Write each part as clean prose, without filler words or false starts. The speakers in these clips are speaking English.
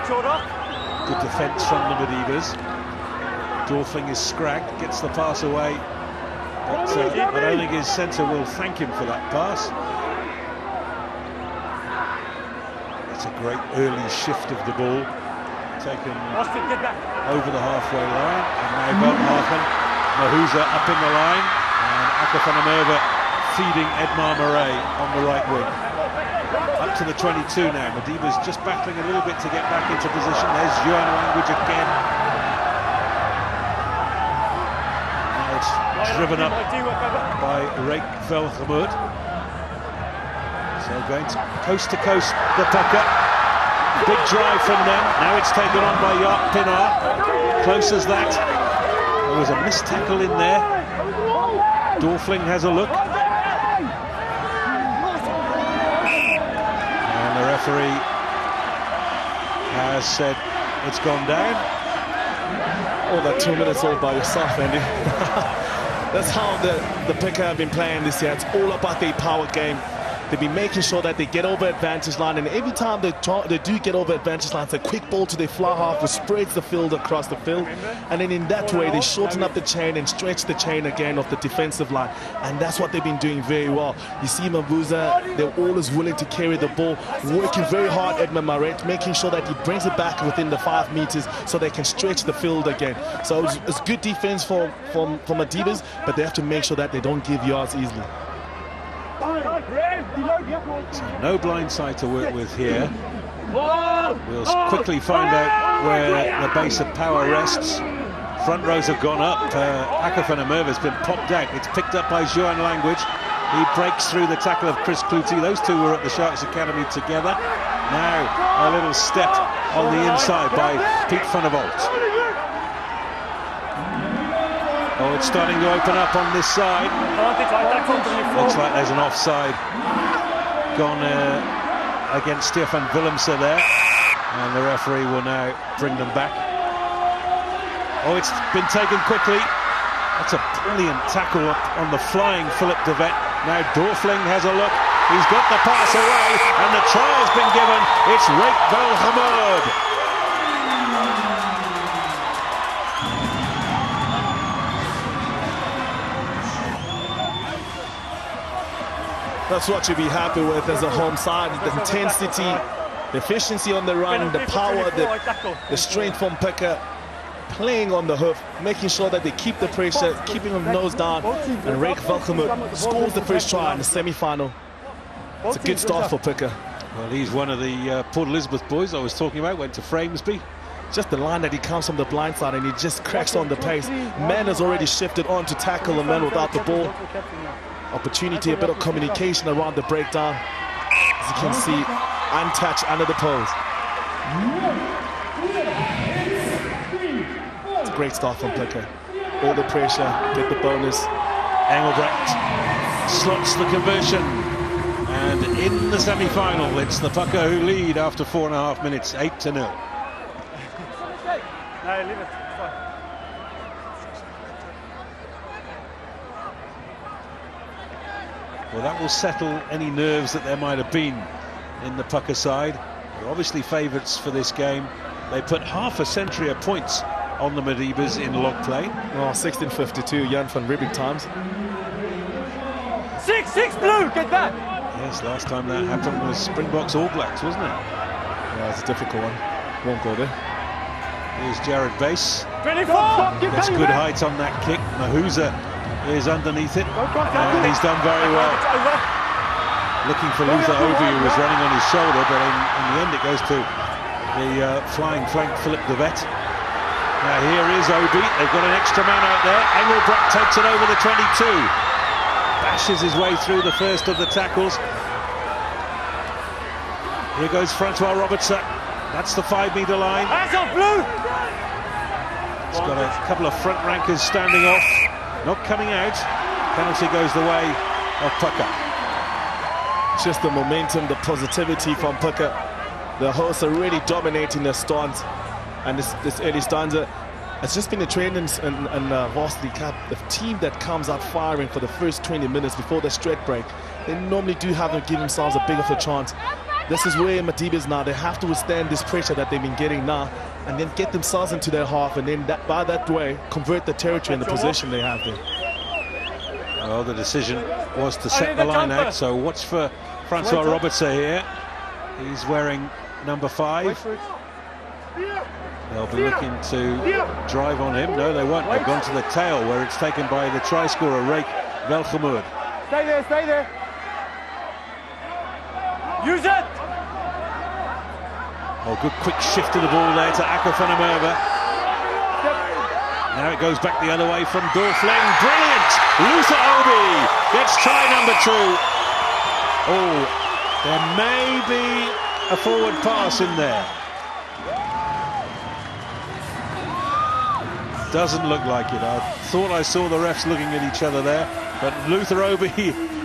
Good defence from the Medivas. Dorfling is scragged, gets the pass away. But I don't think his centre will thank him for that pass. It's a great early shift of the ball, taken over the halfway line, and now Beltmarken, Mahuza up in the line, and Nmmu feeding Edmar Murray on the right wing. Up to the 22 now. Madiba's just battling a little bit to get back into position. There's Yuan Language again. Now it's driven up by Rake Velgemoed. So going to coast, the Pukke. Big drive from them. Now it's taken on by Jaap Pienaar. Close as that. There was a missed tackle in there. Dorfling has a look. And the referee has said it's gone down. Oh, that 2 minutes all by yourself, Andy. That's how the Pukke have been playing this year. It's all about their power game. They've been making sure that they get over advantage line, and every time they do get over advantage line, it's a quick ball to their fly half, which spreads the field across the field, and then in that way they shorten up the chain and stretch the chain again of the defensive line, and that's what they've been doing very well. You see Mavuza, they're always willing to carry the ball, working very hard at Murray, making sure that he brings it back within the 5 meters so they can stretch the field again. So it's good defense for Medivas, but they have to make sure that they don't give yards easily. So no blindside to work with here. We'll quickly find out where the base of power rests. Front rows have gone up. Nmmu has been popped out. It's picked up by Yuan Language. He breaks through the tackle of Chris Clutie. Those two were at the Sharks Academy together. Now a little step on the inside by Piet van der Walt. Oh, it's starting to open up on this side. Looks like there's an offside gone against Stefan Willemse there. And the referee will now bring them back. Oh, it's been taken quickly. That's a brilliant tackle on the flying Philip de Vet. Now Dorfling has a look. He's got the pass away, and the trial's been given. It's Rake Velgemoed. That's what you'd be happy with as a home side. The intensity, the efficiency on the run, the power, the strength from Pukke, playing on the hoof, making sure that they keep the pressure, keeping them nose down, and Rake Velgemoed scores the first try in the semi-final. It's a good start for Pukke. Well, he's one of the Port Elizabeth boys I was talking about, went to Framesby. Just the line that he comes from the blind side and he just cracks on the pace. Man has already shifted on to tackle a man without the ball. Opportunity, a bit of communication around the breakdown. As you can see, untouched under the post. It's a great start from Pukke. All the pressure, get the bonus. Engelbrecht slots the conversion. And in the semi-final, it's the Pukke who lead after 4.5 minutes, 8-0. No, leave it. Well, that will settle any nerves that there might have been in the Pukke side. They're obviously favourites for this game. They put half a century of points on the Medivas in log play. Oh, 1652, Jan van Riebeeck times. 6 blue, get back! Yes, last time that happened was Springboks All Blacks, wasn't it? Yeah, it's a difficult one. Won't go there. Here's Jared Bass. 24! Gets good height on that kick. Mahuza is underneath it, and he's done very well. Looking for Luther Obi, who was running on his shoulder, but in the end it goes to the flying flank Philip de Vet. Now here is Obi. They've got an extra man out there. Engelbrecht takes it over the 22. Bashes his way through the first of the tackles. Here goes Francois Robertson. That's the 5-meter line. Hands off, blue! He's got a couple of front rankers standing off. Not coming out. Penalty goes the way of Pukke. Just the momentum, the positivity from Pukke. The hosts are really dominating their stance. And this early stanza, it's just been a trend in Varsity Cup. The team that comes out firing for the first 20 minutes before the stretch break, they normally do have to give themselves a bit of a chance. This is where Madiba's now. They have to withstand this pressure that they've been getting now and then get themselves into their half and then by that way convert the territory and the possession they have there. Well, the decision was to set the line out, so watch for Francois Robertson here. He's wearing number 5. They'll be looking to drive on him. No, they won't. They've gone to the tail where it's taken by the try scorer, Rake Velgemoed. Stay there, stay there. Use it! Oh, good quick shift of the ball there to Akko van der Merwe. Now it goes back the other way from Dorfling. Brilliant! Luther Obi gets try number 2. Oh, there may be a forward pass in there. Doesn't look like it. I thought I saw the refs looking at each other there, but Luther Obi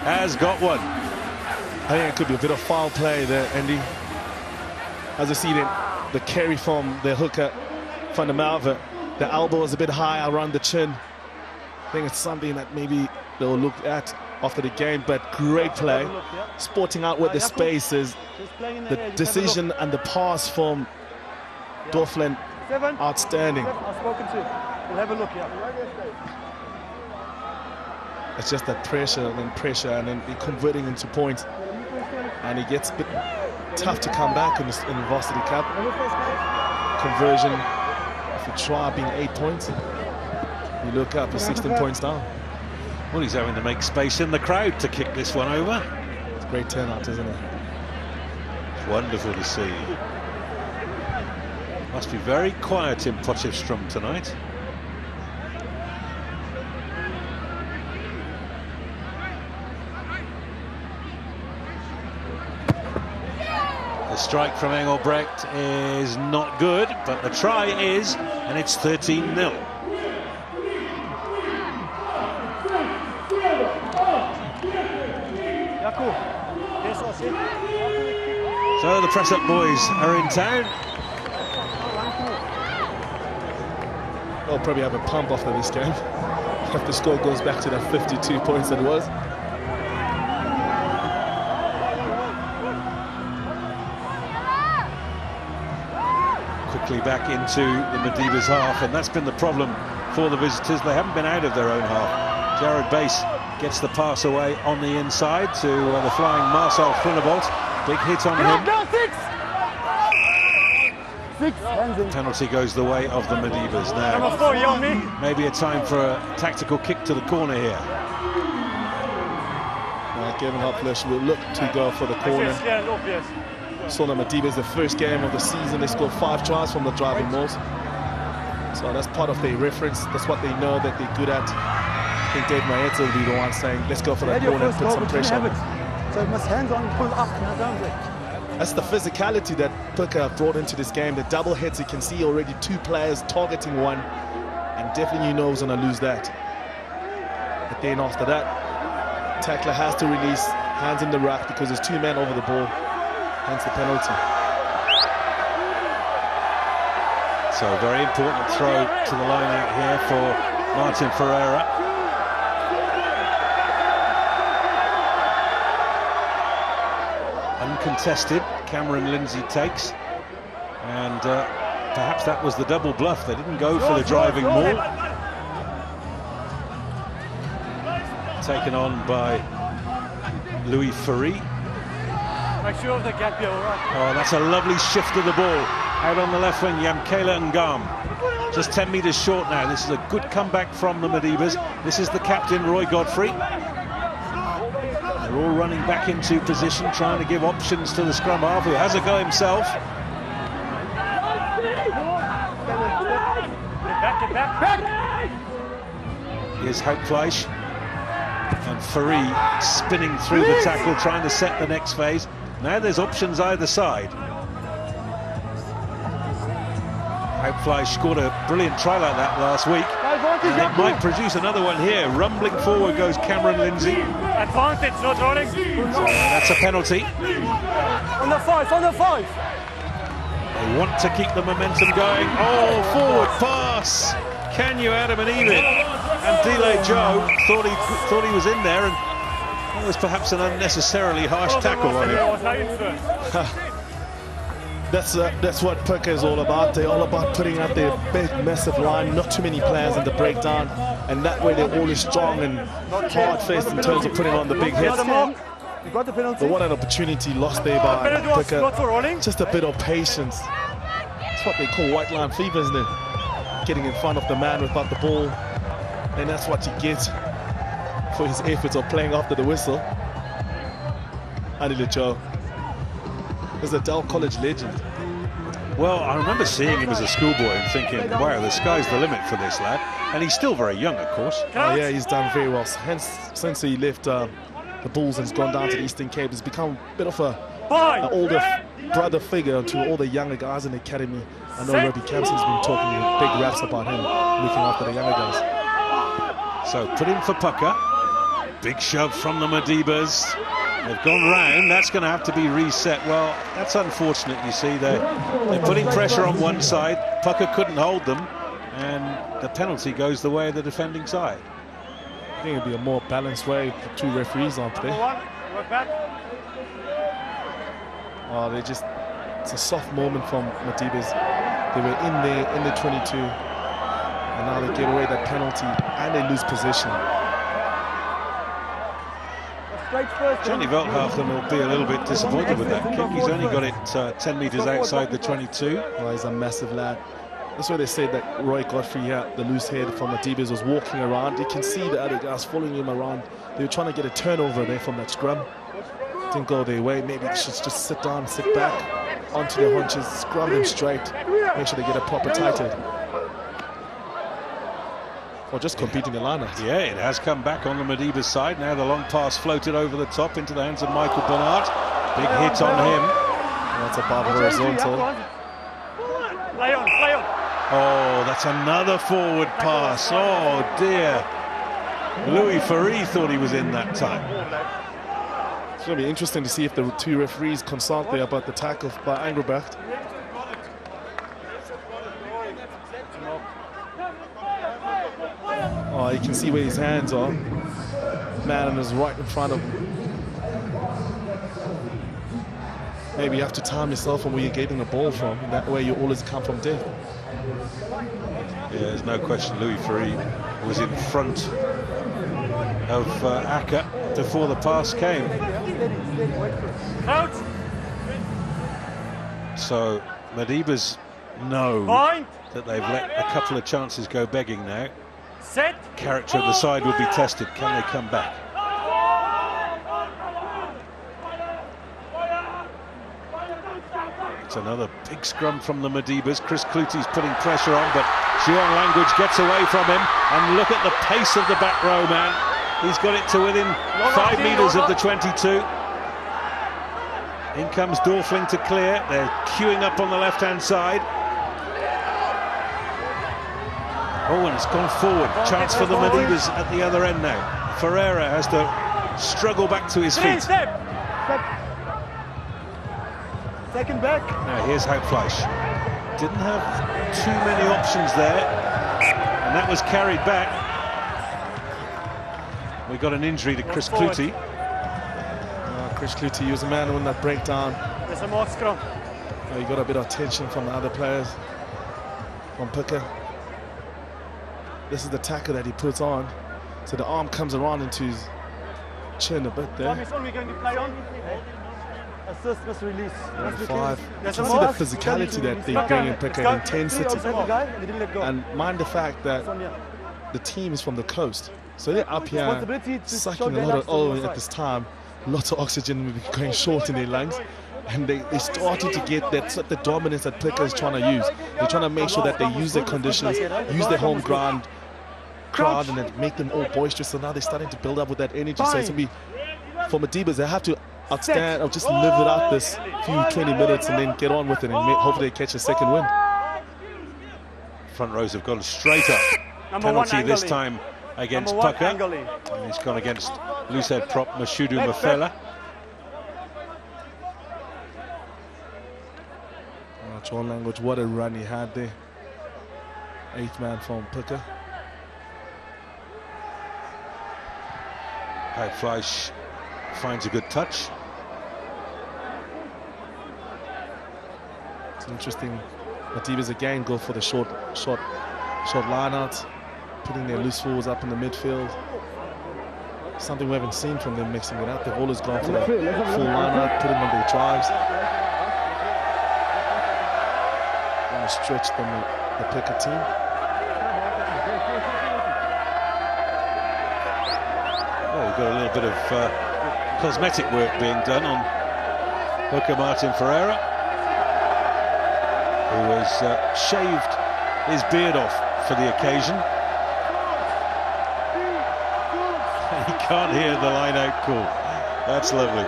has got one. I think it could be a bit of foul play there, Andy. As I see the carry from the hooker, Van der Merwe, the elbow is a bit high around the chin. I think it's something that maybe they'll look at after the game, but great play. Sporting out with the space is the decision and the pass from Dorfling, outstanding. I've spoken to you. We'll have a look, It's just that pressure and then converting into points. And it gets a bit tough to come back in the Varsity Cup. Conversion, if you try being 8 points, you look up, you're 16 points down. Well, he's having to make space in the crowd to kick this one over. It's a great turnout, isn't it? It's wonderful to see. Must be very quiet in Potchefstroom tonight. The strike from Engelbrecht is not good, but the try is, and it's 13-0. So the press-up boys are in town. They'll probably have a pump after this game if the score goes back to that 52 points that it was. Quickly back into the Madiba's half, and that's been the problem for the visitors. They haven't been out of their own half. Jared Bass gets the pass away on the inside to the flying Marcel Groenewald. Big hit on him. Penalty goes the way of the Madibas now. Maybe a time for a tactical kick to the corner here. Kevin Hopflesh will look to go for the corner. Saw the Madibas the first game of the season. They scored 5 tries from the driving mauls. So that's part of their reference. That's what they know that they're good at. I think Dave Maeta will be the one saying, let's go for that corner and put some pressure on it. So it must hands on, pull up. That's the physicality that Pukke brought into this game. The double hits, you can see already 2 players targeting one, and definitely you know who's going to lose that. But then after that, tackler has to release, hands in the rack because there's 2 men over the ball, hence the penalty. So very important throw to the line out here for Martin Ferreira. Uncontested, Cameron Lindsay takes, and perhaps that was the double bluff. They didn't go for the driving maul. Taken on by Louis Ferry. Make sure the gap here, all right. Oh, that's a lovely shift of the ball. Out on the left wing, Yamkela Ngam. Just 10 metres short now. This is a good comeback from the Madibas. This is the captain, Roy Godfrey. They're all running back into position, trying to give options to the scrum half, who has a go himself. Get back. Here's Hauptfleisch. And Ferry spinning through the tackle, trying to set the next phase. Now there's options either side. Hauptfleisch scored a brilliant try like that last week. And it might produce another one here. Rumbling forward goes Cameron Lindsay. Advantage, not running. That's a penalty. On the 5, on the 5. They want to keep the momentum going. Oh, forward pass. Can you Adam and Even? And Delay Joe thought he was in there, and That was perhaps an unnecessarily harsh tackle on him. That's what Pukke is all about. They're all about putting out their big, massive line, not too many players in the breakdown, and that way they're always strong and hard-faced in terms of putting on the big hits. But what an opportunity lost there by Pukke. Just a bit of patience. It's what they call white line fever, isn't it? Getting in front of the man without the ball, and that's what you get for his efforts of playing after the whistle. Anile Joe is a Dell College legend. Well, I remember seeing him as a schoolboy and thinking, wow, the sky's the limit for this lad. And he's still very young, of course. Oh, yeah, he's done very well. Hence, since he left the Bulls and has gone down to the Eastern Cape, he's become a bit of an older brother figure to all the younger guys in the academy. I know Robbie Campson's been talking big raps about him, looking after the younger guys. So put in for Pukke. Big shove from the Madibas. They've gone round. That's going to have to be reset. Well, that's unfortunate, you see. They're putting pressure on one side. Pukke couldn't hold them, and the penalty goes the way of the defending side. I think it'd be a more balanced way for two referees on today. Oh, it's a soft moment from Madibas. They were in there in the 22, and now they get away that penalty and they lose possession. Johnny Veldhagen will be a little bit disappointed with that kick. He's only got it 10 metres outside the 22. Oh, he's a massive lad. That's why they said that Roy Godfrey here, the loose head from Madibas, was walking around. You can see the other guys following him around. They were trying to get a turnover there from that scrum. Didn't go their way. Maybe they should just sit down, sit back onto their haunches, scrum them straight, make sure they get a proper tight head. Or just competing the line-out. Yeah, it has come back on the Madibas side. Now the long pass floated over the top into the hands of Michael Bernard. Big hit on him. That's above horizontal. Play on. Oh, that's another forward pass. Oh, dear. Louis Ferry thought he was in that time. It's going to be interesting to see if the two referees consult there about the tackle by Engelbrecht. Oh, you can see where his hands are. Man is right in front of him. Maybe you have to time yourself on where you're getting the ball from. That way you always come from deep. Yeah, there's no question Louis Ferry was in front of Aka before the pass came. Out. So Madibas know that they've let a couple of chances go begging now. Set. Character of the side will be tested. Can they come back? It's another big scrum from the Madibas. Chris Clutie's putting pressure on, but Juan Language gets away from him. And look at the pace of the back row man. He's got it to within 5 metres of the 22. In comes Dorfling to clear. They're queuing up on the left-hand side. Oh, and it's gone forward. Chance for the Madibas at the other end now. Ferreira has to struggle back to his feet. Second back. Now here's Hauptfleisch. Didn't have too many options there, and that was carried back. We got an injury to Chris Clutie. Chris Clutie, he was a man on that breakdown. There's a more scrum. He got a bit of tension from the other players, from Pukke. This is the tackle that he puts on, so the arm comes around into his chin a bit there. We're going to play on. Assist, must release. Five. You can see the physicality that they bring in Pukke, intensity. And mind the fact that the team is from the coast, so they're up here sucking a lot of oil at this time. Lots of oxygen will be going short in their lungs. And they started to get the dominance that Pukke is trying to use. They're trying to make sure that they use their conditions, use their home ground crowd, and then make them all boisterous. So now they're starting to build up with that energy. So it's going to be, for Madibas, they have to outstand or just live it out this few 20 minutes and then get on with it, and hopefully they catch a second win. Front rows have gone straight up. Penalty this time against Pukke. And he's gone against loosehead prop Mashudu Mafela. Juan Language, what a run he had there. 8th man from Pukke. Hauptfleisch finds a good touch. It's interesting. Madiba's again go for the short line out, putting their loose forwards up in the midfield. Something we haven't seen from them mixing it up. They've always gone for the full line out, putting on their drives. Want to stretch the Pukke team. Well, we've got a little bit of cosmetic work being done on Pukke Martin Ferreira, who has shaved his beard off for the occasion. He can't hear the line-out call. That's lovely.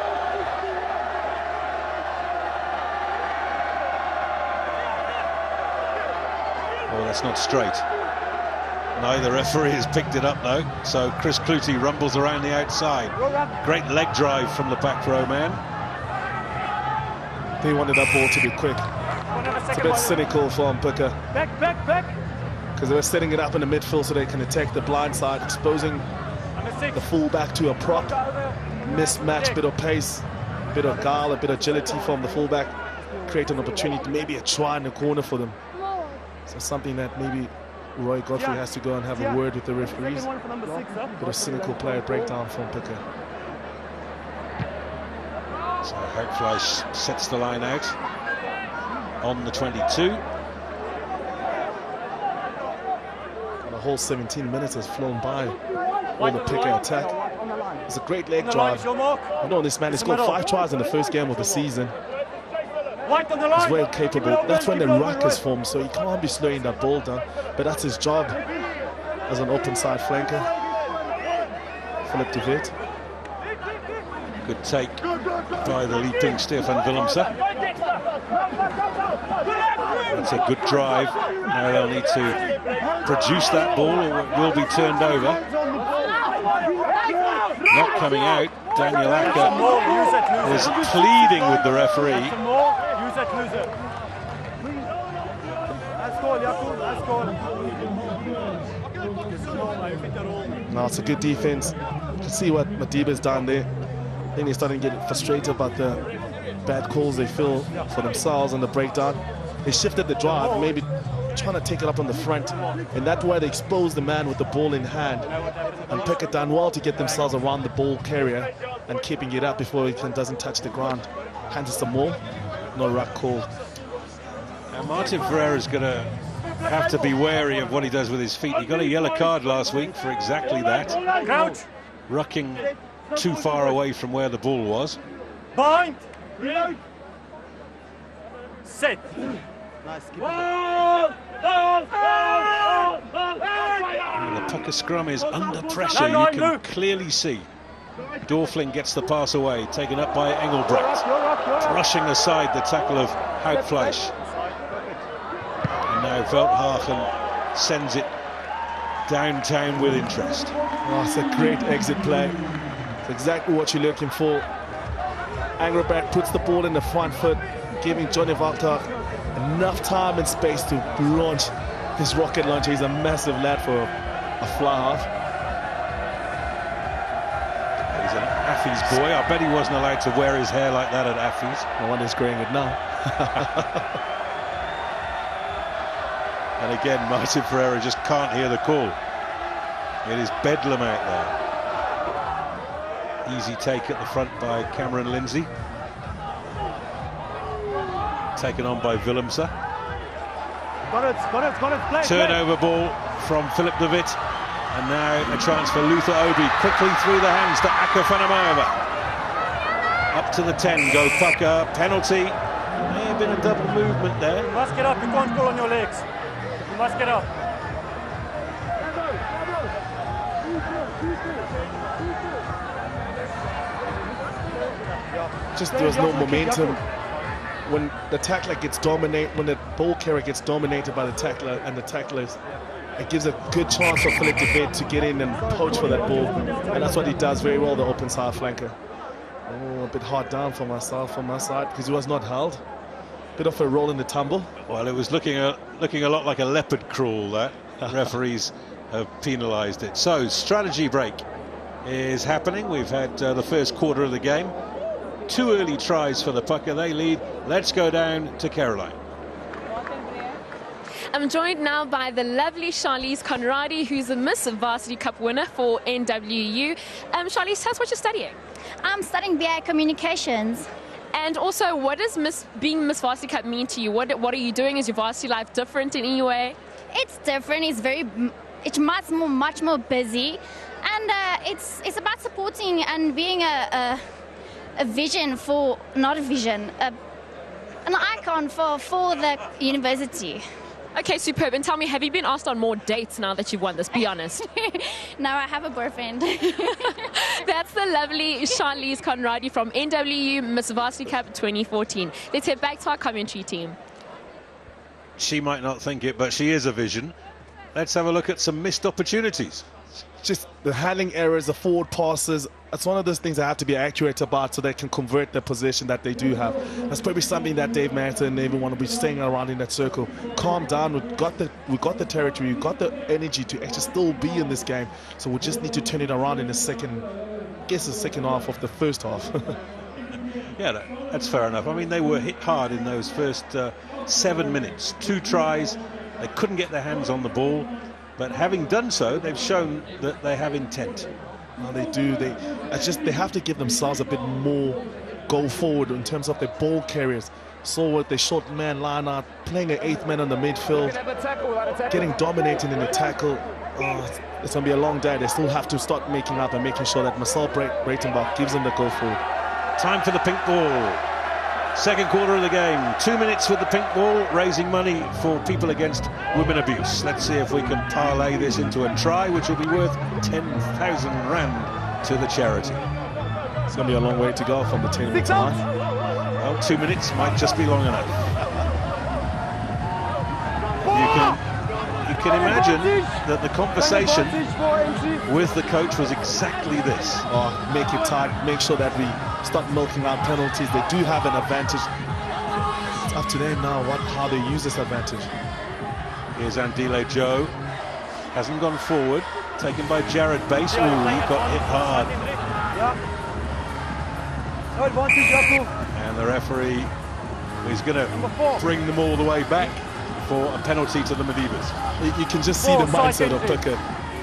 Oh, that's not straight. Neither referee has picked it up though, so Chris Clutie rumbles around the outside. Great leg drive from the back row man. They wanted that ball to be quick. It's a bit cynical from Pukke. Back. Because they were setting it up in the midfield so they can attack the blind side, exposing the fullback to a prop. Mismatch, bit of pace, bit of guile, a bit of agility from the fullback. Create an opportunity, maybe a try in the corner for them. So something that maybe Roy Godfrey has to go and have a word with the referees. Bit of cynical player breakdown from Pukke. So Houtfleisch sets the line out on the 22. The whole 17 minutes has flown by on the Pukke attack. It's a great leg drive. You know, this man has scored 5 tries in the first game of the season. He's very capable. That's when the ruck is formed, so he can't be slowing that ball down. But that's his job as an open side flanker. Philip de Wit. Good take by the leaping Stefan Willemse. That's a good drive. Now they'll need to produce that ball or it will be turned over. Not coming out. Daniel Acker is pleading with the referee. No, it's a good defense. You can see what Madiba's done there. I think they're starting to get frustrated about the bad calls they feel for themselves on the breakdown. They shifted the drive, maybe trying to take it up on the front. And that way they expose the man with the ball in hand and pick it down well to get themselves around the ball carrier and keeping it up before it doesn't touch the ground. Hands us some more. No ruck call. Now Martin Ferreira's going to have to be wary of what he does with his feet. He got a yellow card last week for exactly that. Rucking too far away from where the ball was. Bind. Set. And the Pukke scrum is under pressure. You can clearly see. Dorfling gets the pass away, taken up by Engelbrecht, brushing aside the tackle of Houtfleisch. And now Veldhagen sends it downtown with interest. Oh, it's a great exit play. It's exactly what you're looking for. Engelbrecht puts the ball in the front foot, giving Johnny Veldhagen enough time and space to launch his rocket launcher. He's a massive lad for a fly half. He's an Affy's boy. I bet he wasn't allowed to wear his hair like that at Affy's. No wonder he's growing it now. And again, Martin Ferreira just can't hear the call. It is bedlam out there. Easy take at the front by Cameron Lindsay. Taken on by Willemse. Turnover ball from Philip de Wit. And now a chance for Luther Obi. Quickly through the hands to Acker Vanamaeva. Up to the 10, go Pukke. Penalty. May have been a double movement there. You must get up, you can't pull on your legs. You must get up. Just there was no momentum. When the tackler gets dominated, when the ball carrier gets dominated by the tackler and the tacklers, it gives a good chance for Philip de Wit to get in and poach for that ball. And that's what he does very well, the open side flanker. Oh, a bit hard down for myself on my side because he was not held. Bit of a roll in the tumble. Well, it was looking a lot like a leopard crawl, that. Referees have penalised it. So, strategy break is happening. We've had the first quarter of the game. 2 early tries for the Pukke. They lead. Let's go down to Caroline. I'm joined now by the lovely Charlize Conradi, who's a Miss Varsity Cup winner for NWU. Charlize, tell us what you're studying. I'm studying BI Communications. And also, what does being Miss Varsity Cup mean to you? What are you doing? Is your varsity life different in any way? It's different. It's much more busy, and it's about supporting and being a vision for, not a vision, an icon for the university. Okay, superb. And tell me, have you been asked on more dates now that you've won this? Be honest. No, I have a boyfriend. That's the lovely Charlize Conradi from NWU Miss Varsity Cup 2014. Let's head back to our commentary team. She might not think it, but she is a vision. Let's have a look at some missed opportunities. Just the handling errors, the forward passes. It's one of those things I have to be accurate about so they can convert the position that they do have. That's probably something that Dave Manton and everyone will be staying around in that circle. Calm down. We got the territory. We've got the energy to actually still be in this game. So we just need to turn it around in the second half of the first half. Yeah, that's fair enough. I mean, they were hit hard in those first 7 minutes. 2 tries. They couldn't get their hands on the ball. But having done so, they've shown that they have intent. No, they do. They have to give themselves a bit more go forward in terms of their ball carriers. So with the short man line out, playing an 8th man on the midfield, getting dominating in the tackle. It's going to be a long day. They still have to start making up and making sure that Marcel Breitenbach gives them the go forward. Time for the pink ball. Second quarter of the game. 2 minutes with the pink ball, raising money for people against women abuse. Let's see if we can parlay this into a try, which will be worth 10,000 rand to the charity. It's going to be a long way to go from the 10 minute line. Well, 2 minutes might just be long enough. You can imagine that the conversation with the coach was exactly this. Make it tight, make sure that we start milking out penalties. They do have an advantage. It's up to them now how they use this advantage. Here's Andile Joe. Hasn't gone forward. Taken by Jared Bass. Ooh, he got hit hard. And the referee is going to bring them all the way back for a penalty to the Medivas. You can just see the mindset of Pukke.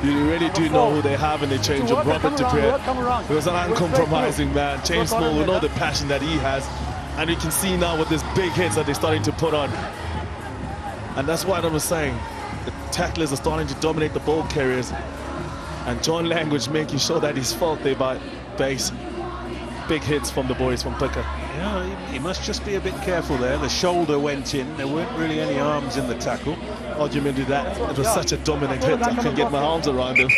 You really do know who they have in the change of Robert Dupree. He was an uncompromising man. James Small, we know the passion that he has. And you can see now with these big hits that they're starting to put on. And that's what I was saying. The tacklers are starting to dominate the ball carriers. And John Language making sure that he's felt there by base. Big hits from the boys from Pukke. Yeah, he must just be a bit careful there. The shoulder went in. There weren't really any arms in the tackle. How do you mean do that? It was such a dominant hit. I can get my arms around him.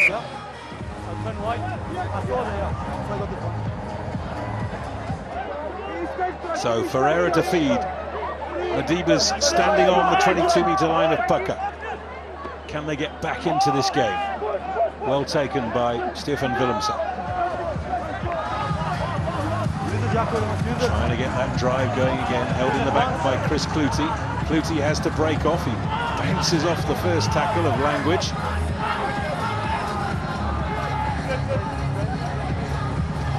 So Ferreira to feed. Medivas standing on the 22-meter line of Pukke. Can they get back into this game? Well taken by Stefan Willemse. Trying to get that drive going again, held in the back by Chris Clutie. Clutie has to break off. He bounces off the first tackle of Language.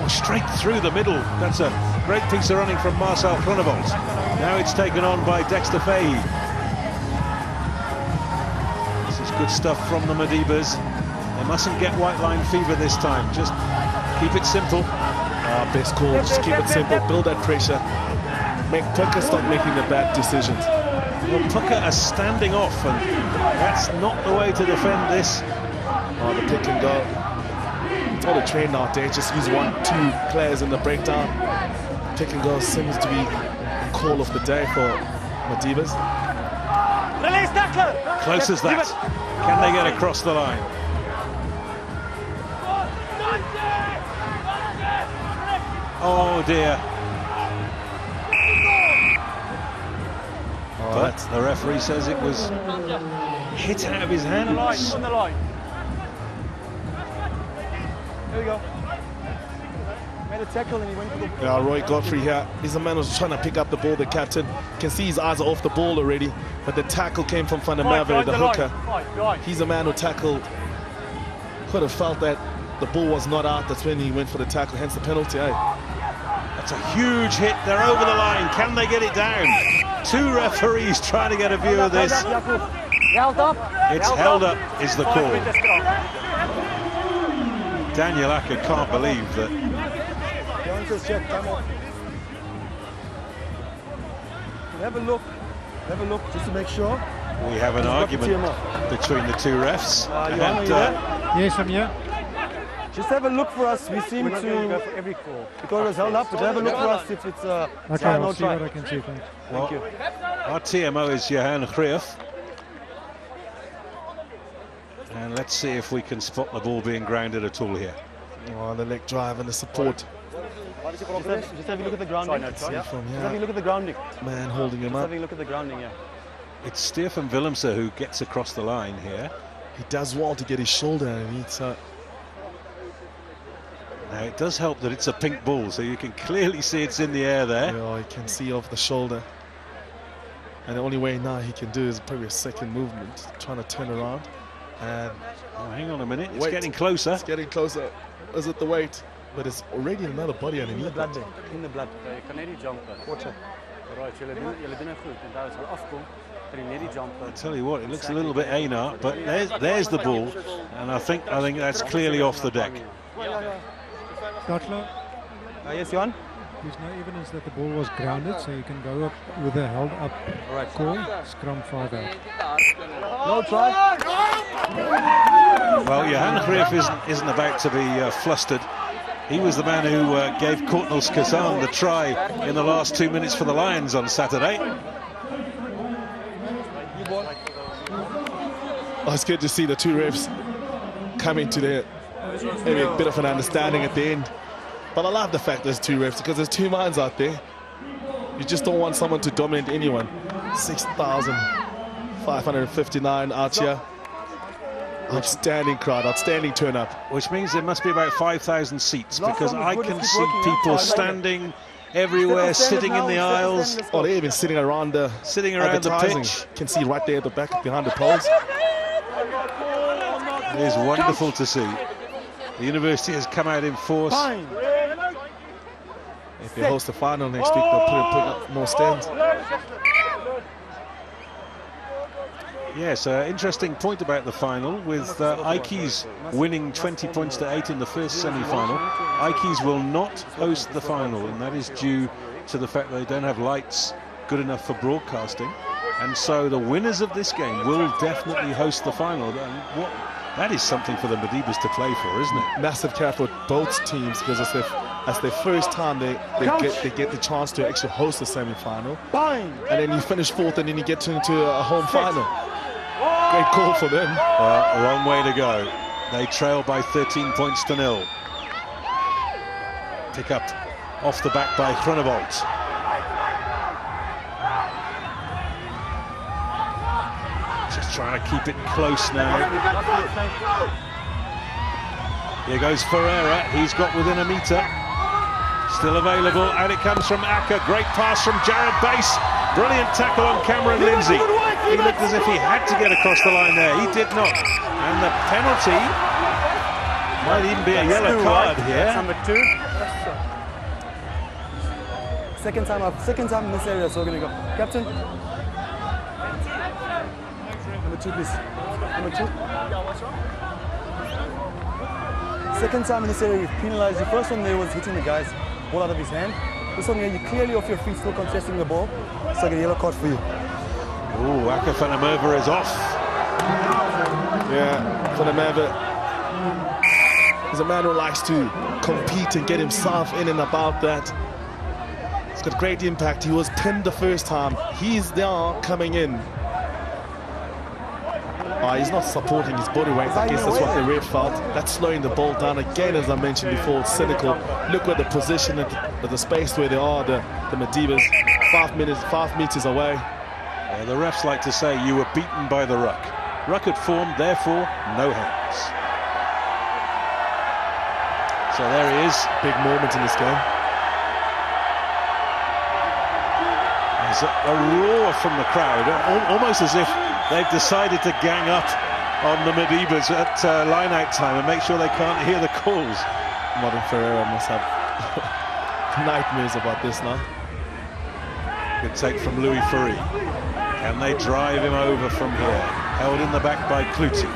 Oh, straight through the middle. That's a great piece of running from Marcel Groenewold. Now it's taken on by Dexter Fahey. This is good stuff from the Medivas. They mustn't get white line fever this time. Just keep it simple. Best call, just keep it simple, build that pressure, make Pukke stop making the bad decisions. Well, Pukke are standing off, and that's not the way to defend this. The pick and go. It's all the train out there, just use 1-2 players in the breakdown. Pick and go seems to be the call of the day for Medivas. Close as that. Can they get across the line? Oh dear. But the referee says it was hit out of his hands. On the line. Here we go. Made a tackle and he went for the... Yeah, Roy Godfrey here. He's a man who's trying to pick up the ball, the captain. Can see his eyes are off the ball already. But the tackle came from Van der Merwe, the hooker. He's a man who tackled. Could have felt that the ball was not out. That's when he went for the tackle, hence the penalty. That's a huge hit. They're over the line. Can they get it down? Two referees trying to get a view of this. It's held up is the call. Daniel Acker can't believe that. Have a look just to make sure. We have an argument between the two refs. Yes, I'm here. Just have a look for us. We seem to go for every call because it was held up. But have a look for us if it's okay, I'll see what I can see. Thanks. Well, our TMO is Johan Greuf. And let's see if we can spot the ball being grounded at all here. Oh, the leg drive and the support. Just have a look at the grounding. Just have a look at the grounding. Man holding him Just up. having a look at the grounding, yeah. It's Stefan Willemse who gets across the line here. He does well to get his shoulder underneath. So now it does help that it's a pink ball, so you can clearly see it's in the air there. yeah, you can see off the shoulder. And the only way now he can do is probably a second movement, trying to turn around. And oh, hang on a minute, it's getting closer. It's getting closer. Is it the weight? But it's already another body underneath. In the blood. Watch it. I tell you what, it looks a little bit anart, but there's the ball, and I think that's clearly off the deck. Stotler, Yes, Johan? there's no evidence that the ball was grounded, so you can go up with a held up call, scrum 5 out. No try. Well, Johan Greuf isn't about to be flustered. He was the man who gave Courtnall Kazan the try in the last 2 minutes for the Lions on Saturday. Oh, it's good to see the two refs coming to their maybe a bit of an understanding at the end. But I love the fact there's two refs because there's two minds out there. You just don't want someone to dominate anyone. 6,559 out here. Outstanding crowd, outstanding turn up. Which means there must be about 5,000 seats, because I can see people standing everywhere, sitting in the aisles. Oh, they're even sitting around the pitch. You can see right there at the back behind the poles. It is wonderful to see. The university has come out in force. If they host the final next week, they'll put up more stands. Yes, interesting point about the final, with Ikes winning 20 points to 8 in the first semi-final. Ikes will not host the final, and that is due to the fact that they don't have lights good enough for broadcasting. And so the winners of this game will definitely host the final. And that is something for the Medibas to play for, isn't it? Massive care for both teams, because it's their first time they get the chance to actually host the semi-final. And then you finish fourth, and then you get into a home final. Great call for them. Well, a long way to go. They trail by 13 points to 0. Pick up off the back by Groenewold. Just trying to keep it close now. Here goes Ferreira. He's got within a metre. Still available. Out it comes from Acker. Great pass from Jared Bass. Brilliant tackle on Cameron Lindsay. He looked as if he had to get across the line there. He did not. And the penalty might even be a yellow card here. Number 2. Second time in this area, so we're going to go. Captain. Number 2, please. Number 2. Second time in this area, you've penalized. The first one there was hitting the guy's ball out of his hand. This one here, you're clearly off your feet, still contesting the ball. So I get a yellow card for you. Ooh, Acker van der Merwe is off. Yeah, van der Merwe is a man who likes to compete and get himself in and about that. He's got great impact. He was pinned the first time. He's now coming in. He's not supporting his body weight. I guess that's what the ref felt. That's slowing the ball down again, as I mentioned before. It's cynical. Look at the position at the space where they are, the Medibas, 5 meters away. The refs like to say you were beaten by the ruck. Ruck had formed, therefore no hands. So there he is. Big moment in this game. There's a roar from the crowd, almost as if they've decided to gang up on the Medibas at line-out time and make sure they can't hear the calls. Martin Ferreira must have nightmares about this now. Good take from Louis Ferry. Can they drive him over from here? Held in the back by Clutie.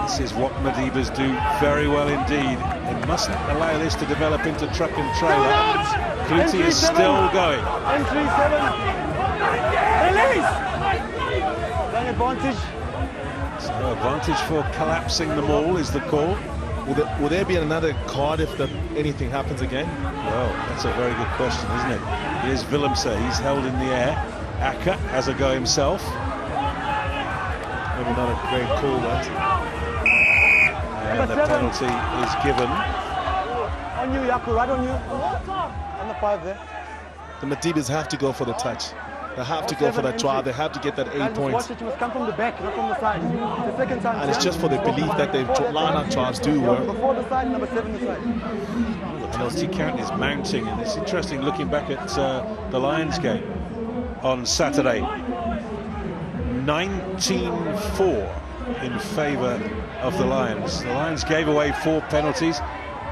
This is what Medibas do very well indeed. They mustn't allow this to develop into truck and trailer. Clutie is still going. Release! Advantage. So advantage for collapsing the maul is the call. Will there be another card if anything happens again? Well, that's a very good question, isn't it? Here's Willemse, he's held in the air. Akker has a go himself. Maybe not a great call, that. And the penalty is given. On you, Yaku, right on you. On the 5 there. The Medibas have to go for the touch. They have to go for that drive. They have to get that 8 points. Watch it, you must come from the back, not from the side. The second time. And it's just for the belief that their line-up drives do work. Before the side, number 7 the side. The penalty count is mounting, and it's interesting looking back at the Lions game on Saturday. 19-4 in favour of the Lions. The Lions gave away 4 penalties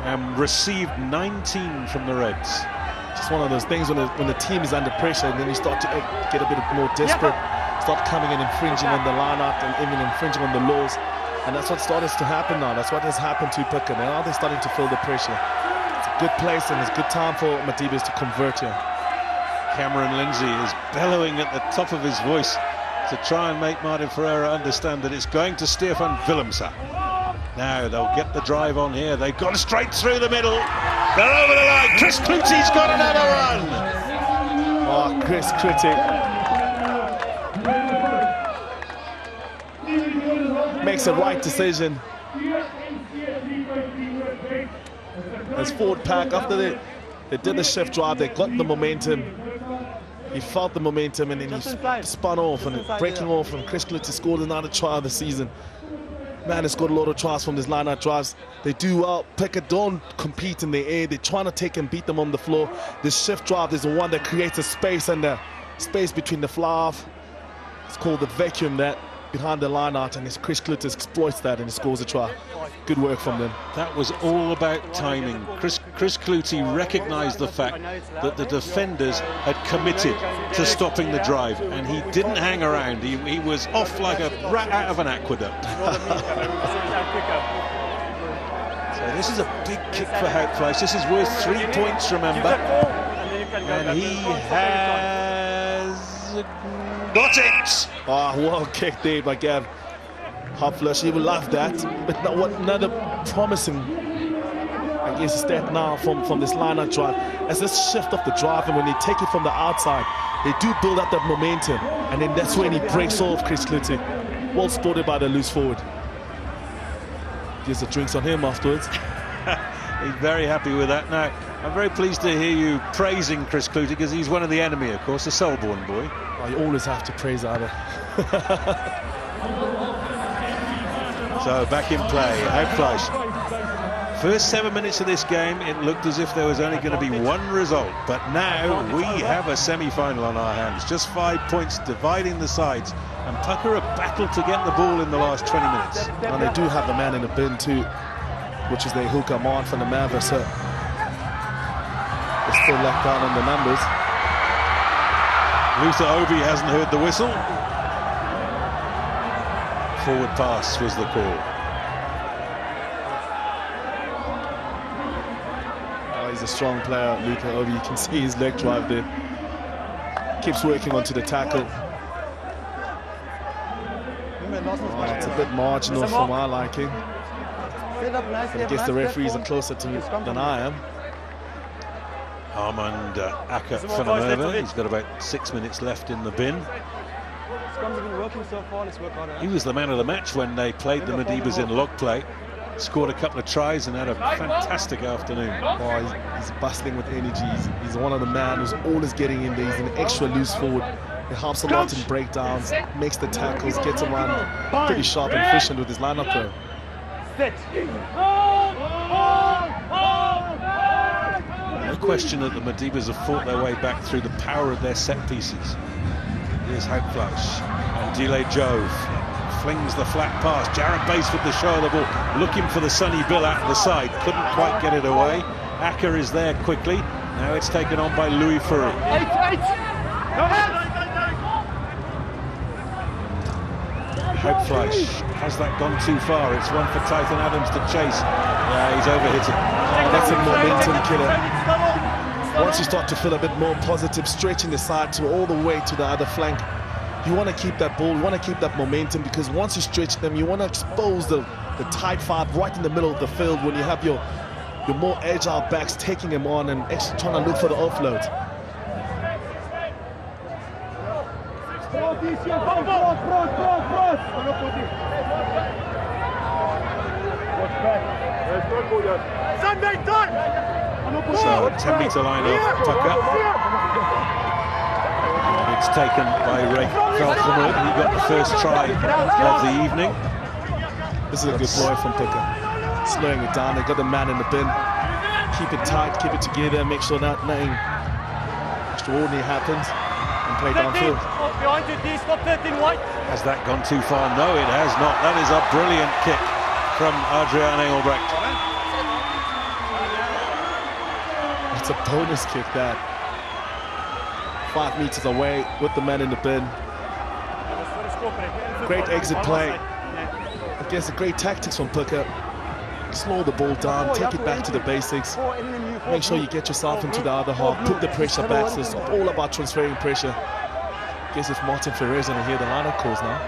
and received 19 from the Reds. Just one of those things when the team is under pressure and then you start to get a bit more desperate, start coming and infringing on the lineup and even infringing on the laws. And that's what started to happen now. That's what has happened to Pukke. Now they're starting to feel the pressure. It's a good place and it's a good time for Medibas to convert here. Cameron Lindsay is bellowing at the top of his voice to try and make Martin Ferreira understand that it's going to Stefan Willemse. Now they'll get the drive on here. They've gone straight through the middle. They're over the line. Chris Clutie's got another run. Oh, Chris Clutie makes the right decision. As forward pack, after they did the shift drive, they got the momentum. He felt the momentum and then he spun off and breaking off, and Chris Clutie scored another try of the season. Man has scored a lot of tries from his line-out drives. They do well. Pukke don't compete in the air. They're trying to take and beat them on the floor. This shift drive is the one that creates a space, and the space between the fly-off. It's called the vacuum that behind the line-out, and Chris Clutie exploits that and he scores a try. Good work from them. That was all about timing. Chris Clutie recognised the fact that the defenders had committed to stopping the drive, and he didn't hang around. He was off like a rat out of an aqueduct. So this is a big kick for Houtfleisch. This is worth 3 points, remember. And he has got it. Oh, well kicked there by Gav Houtfleisch. He will love that. But another promising, I guess, step now from this line-out drive. As this shift of the drive, and when they take it from the outside, they do build up that momentum. And then that's when he breaks off Chris Clutie. Well spotted by the loose forward. Gives the drinks on him afterwards. He's very happy with that. Now, I'm very pleased to hear you praising Chris Clutie, because he's one of the enemy, of course, the Selborne boy. Oh, you always have to praise either. So back in play, Houtfleisch. First 7 minutes of this game, it looked as if there was only going to be one result, but now we have a semi-final on our hands. Just 5 points dividing the sides, and Pukke have battled to get the ball in the last 20 minutes. And they do have the man in the bin too, which is their hooker Martin van der Merwe. So they're still left out on the numbers. Luther Obi hasn't heard the whistle. Forward pass was the call. Oh, he's a strong player, Luther Obi. You can see his leg drive there. Keeps working onto the tackle. Oh, it's a bit marginal for my liking. But I guess the referees are closer to than I am. Armand Akker van der Merwe. He's got about 6 minutes left in the bin. He was the man of the match when they played the Medibas in log play. Scored a couple of tries and had a fantastic afternoon. Oh, he's bustling with energy. He's one of the men who's always getting in there. He's an extra loose forward. It helps a lot in breakdowns, makes the tackles, gets around pretty sharp and efficient with his lineup though. No question that the Medibas have fought their way back through the power of their set pieces. Here's Hackflash and Delay Jove flings the flat pass. Jared Bass with the show of the ball, looking for the Sonny Bill out the side, couldn't quite get it away. Acker is there quickly. Now it's taken on by Louis Furry. Hackflash, has that gone too far? It's one for Titan Adams to chase. Yeah, he's overhitting. That's a momentum killer. Once you start to feel a bit more positive, stretching the side to all the way to the other flank, you want to keep that ball, you want to keep that momentum, because once you stretch them, you want to expose the tight five right in the middle of the field when you have your more agile backs taking them on and actually trying to look for the offload. So 10-meter line of Pukke. And it's taken by Ray Felthamud. He got the first try of the evening. This is a good boy from Pukke. Slowing it down, they got the man in the bin. Keep it tight, keep it together, make sure that nothing extraordinary happens, and play downfield. Has that gone too far? No, it has not. That is a brilliant kick from Adrian Engelbrecht. It's a bonus kick, that. 5 meters away with the man in the bin. Great exit play. I guess a great tactics from Pukke. Slow the ball down, take it back to the basics. Make sure you get yourself into the other half, put the pressure back. So it's all about transferring pressure. I guess if Martin Ferreira's going to hear the lineup calls now.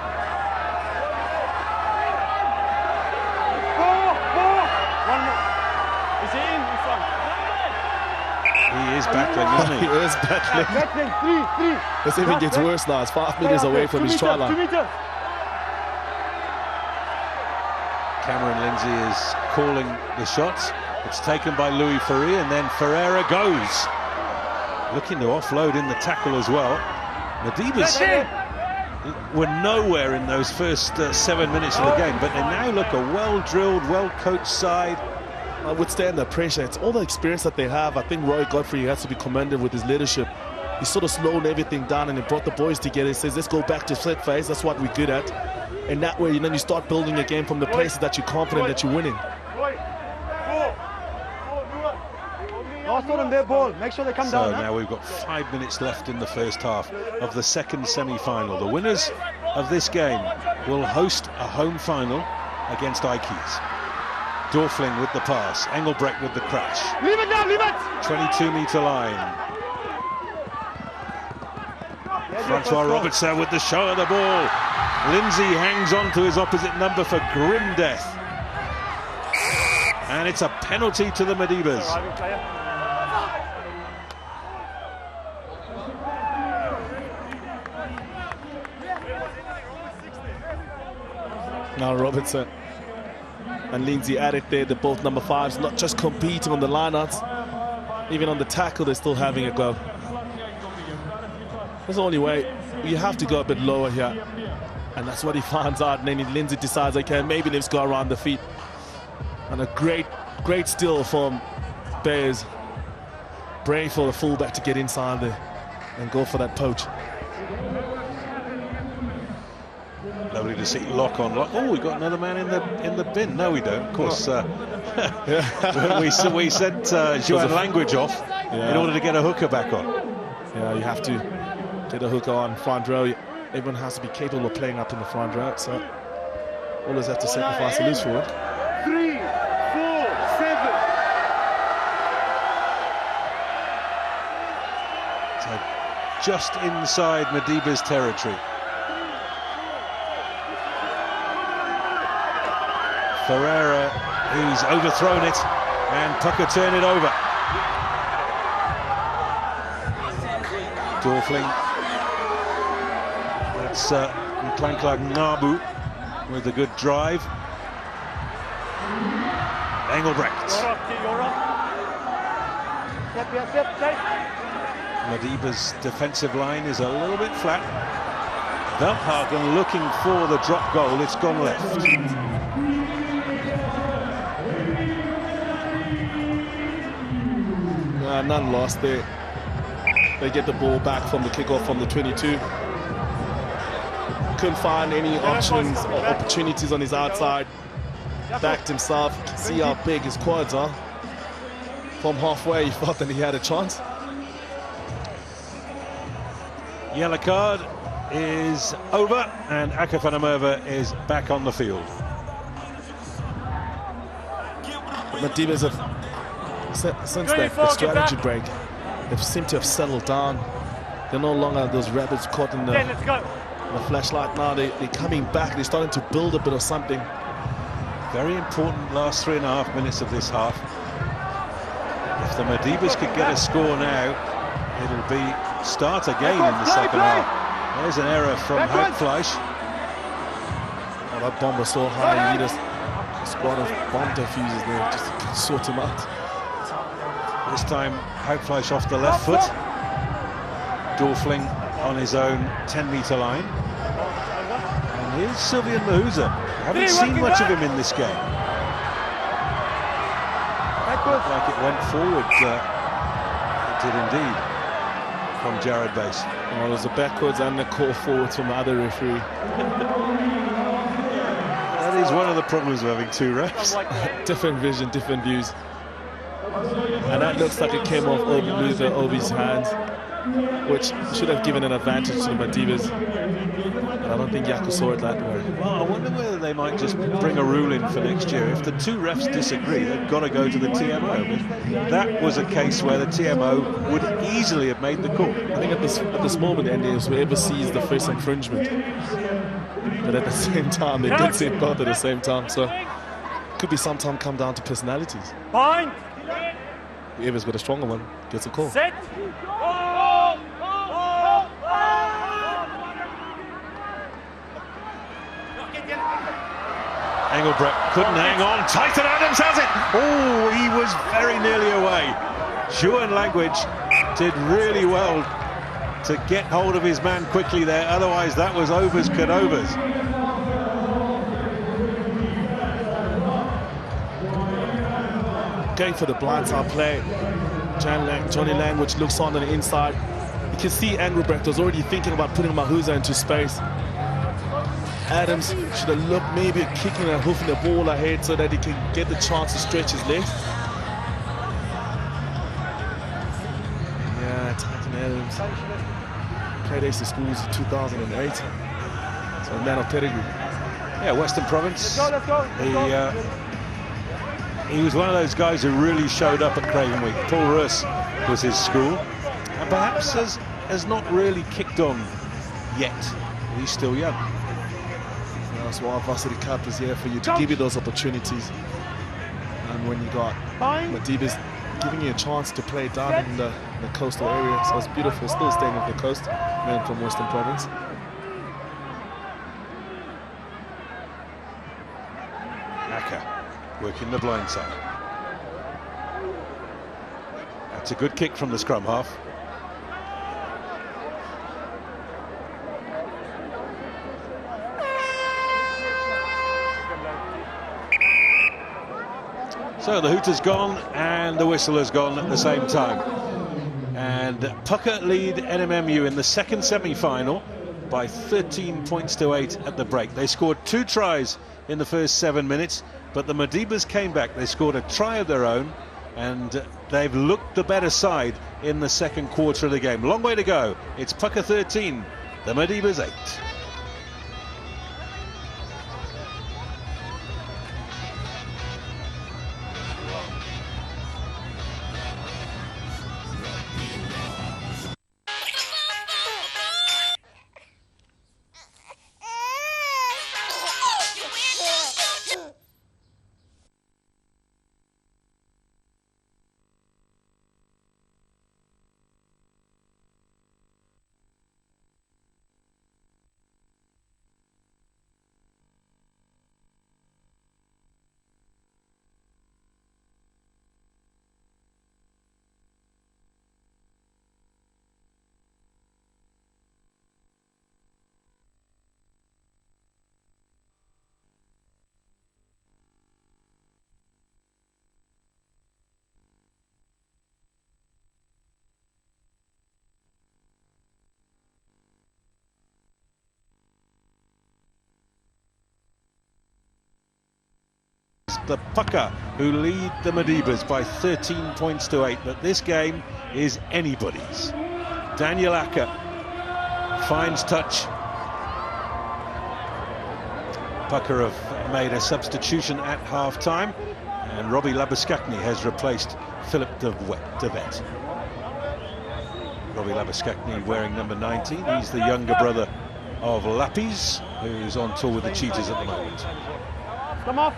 He is battling, isn't he? He is battling. This even gets worse now. It's 5 meters away from his try line. Cameron Lindsay is calling the shots. It's taken by Louis Ferry, and then Ferreira goes. Looking to offload in the tackle as well. Medibas were nowhere in those first 7 minutes of the game, but they now look a well-drilled, well-coached side. Withstand the pressure. It's all the experience that they have. I think Roy Godfrey has to be commended with his leadership. He sort of slowed everything down and he brought the boys together. He says, let's go back to set phase. That's what we're good at. And that way, then you start building a game from the places that you're confident that you're winning. Make sure they come So down. now we've got 5 minutes left in the first half of the second semi-final. The winners of this game will host a home final against Ikes. Dorfling with the pass, Engelbrecht with the crash. Leave it now, leave it! 22-meter line. Francois Robertson with the show of the ball. Lindsay hangs on to his opposite number for grim death. And it's a penalty to the Medibas. Now Robertson and Lindsay at it there. They're both number 5s, not just competing on the lineouts. Even on the tackle, they're still having a go. That's the only way. You have to go a bit lower here. And that's what he finds out. And then Lindsay decides, okay, maybe let's go around the feet. And a great steal from Bears. Brave for the fullback to get inside there and go for that poach. Lovely to see lock on lock. Oh, we got another man in the bin. No, we don't. Of course, we sent Juan Language off in order to get a hooker back on. Yeah, you have to get a hooker on front row. Everyone has to be capable of playing up in the front row. So always have to sacrifice a loose forward. 3, 4, 7. So just inside Mediba's territory. Ferreira, he's overthrown it, and Pukke turn it over. Dorfling. That's Nmmu with a good drive. Engelbrecht. Mediba's defensive line is a little bit flat. Velthagen looking for the drop goal. It's gone left. None lost there. They get the ball back from the kickoff from the 22. couldn't find any options or opportunities on his outside. Backed himself. You can see how big his quads are. From halfway, he thought that he had a chance. Yellow card is over, and Akafanamova is back on the field. Madiba's have, since the strategy break, they've seemed to have settled down. They're no longer those rabbits caught in the flashlight. Now they're coming back. They're starting to build a bit of something. Very important last 3.5 minutes of this half. If the Madibas could get a score now, it'll be start again in the second half. There's an error from Hackfleisch. Oh, that bomb was so high. You need a squad of bomb defusers there just to sort him out. This time Hackfleisch off the left foot. Dorfling on his own 10-metre line. And here's Sylvian Mahuza. I haven't seen much of him in this game. Looked like it went forward. It did indeed from Jared Base. Oh, there's a backwards and a call forwards from the other referee. That is one of the problems of having two refs. Different vision, different views. And that looks like it came off Obi's hands, which should have given an advantage to the Madibas. But I don't think Yaku saw it that way. Well, I wonder whether they might just bring a rule in for next year. If the two refs disagree, they've got to go to the TMO. That was a case where the TMO would easily have made the call. I think at this moment, Andy, is whoever sees the first infringement. But at the same time, they did see it both at the same time. So it could be sometime come down to personalities. Fine. Whoever's got a stronger one gets a call. Set. Engelbrecht couldn't hang on. Titan Adams has it. Oh, he was very nearly away. Juan Language did really well to get hold of his man quickly there. Otherwise, that was overs Cadovas. Going for the blindside play. Johnny Language looks on the inside. You can see Engelbrecht was already thinking about putting Mahuza into space. Adams should have looked maybe at kicking and hoofing the ball ahead so that he can get the chance to stretch his legs. Yeah, Titan Adams played Ace of Schools in 2008. So a man of pedigree. Yeah, Western Province. He was one of those guys who really showed up at Craven Week. Paul Russ was his school, and perhaps has not really kicked on yet. He's still young. That's why Varsity Cup is here for you, to give you those opportunities. And when you got Madibas giving you a chance to play down in the coastal area, so it's beautiful. Still staying with the coast, man from Western Province. Aka working the blind side. That's a good kick from the scrum half. So the hooter's gone and the whistle has gone at the same time. And Pukke lead Nmmu in the second semi-final by 13 points to 8 at the break. They scored 2 tries in the first 7 minutes, but the Madibas came back. They scored a try of their own, and they've looked the better side in the second quarter of the game. Long way to go. It's Pukke 13, the Madibas 8. the Pukke, who lead the Madibas by 13 points to 8. But this game is anybody's. Daniel Acker finds touch. Pukke have made a substitution at half-time, and Robbie Labuskakny has replaced Philip de Vet. Robbie Labuskakny wearing number 19. He's the younger brother of Lappies, who's on tour with the Cheetahs at the moment. Come off.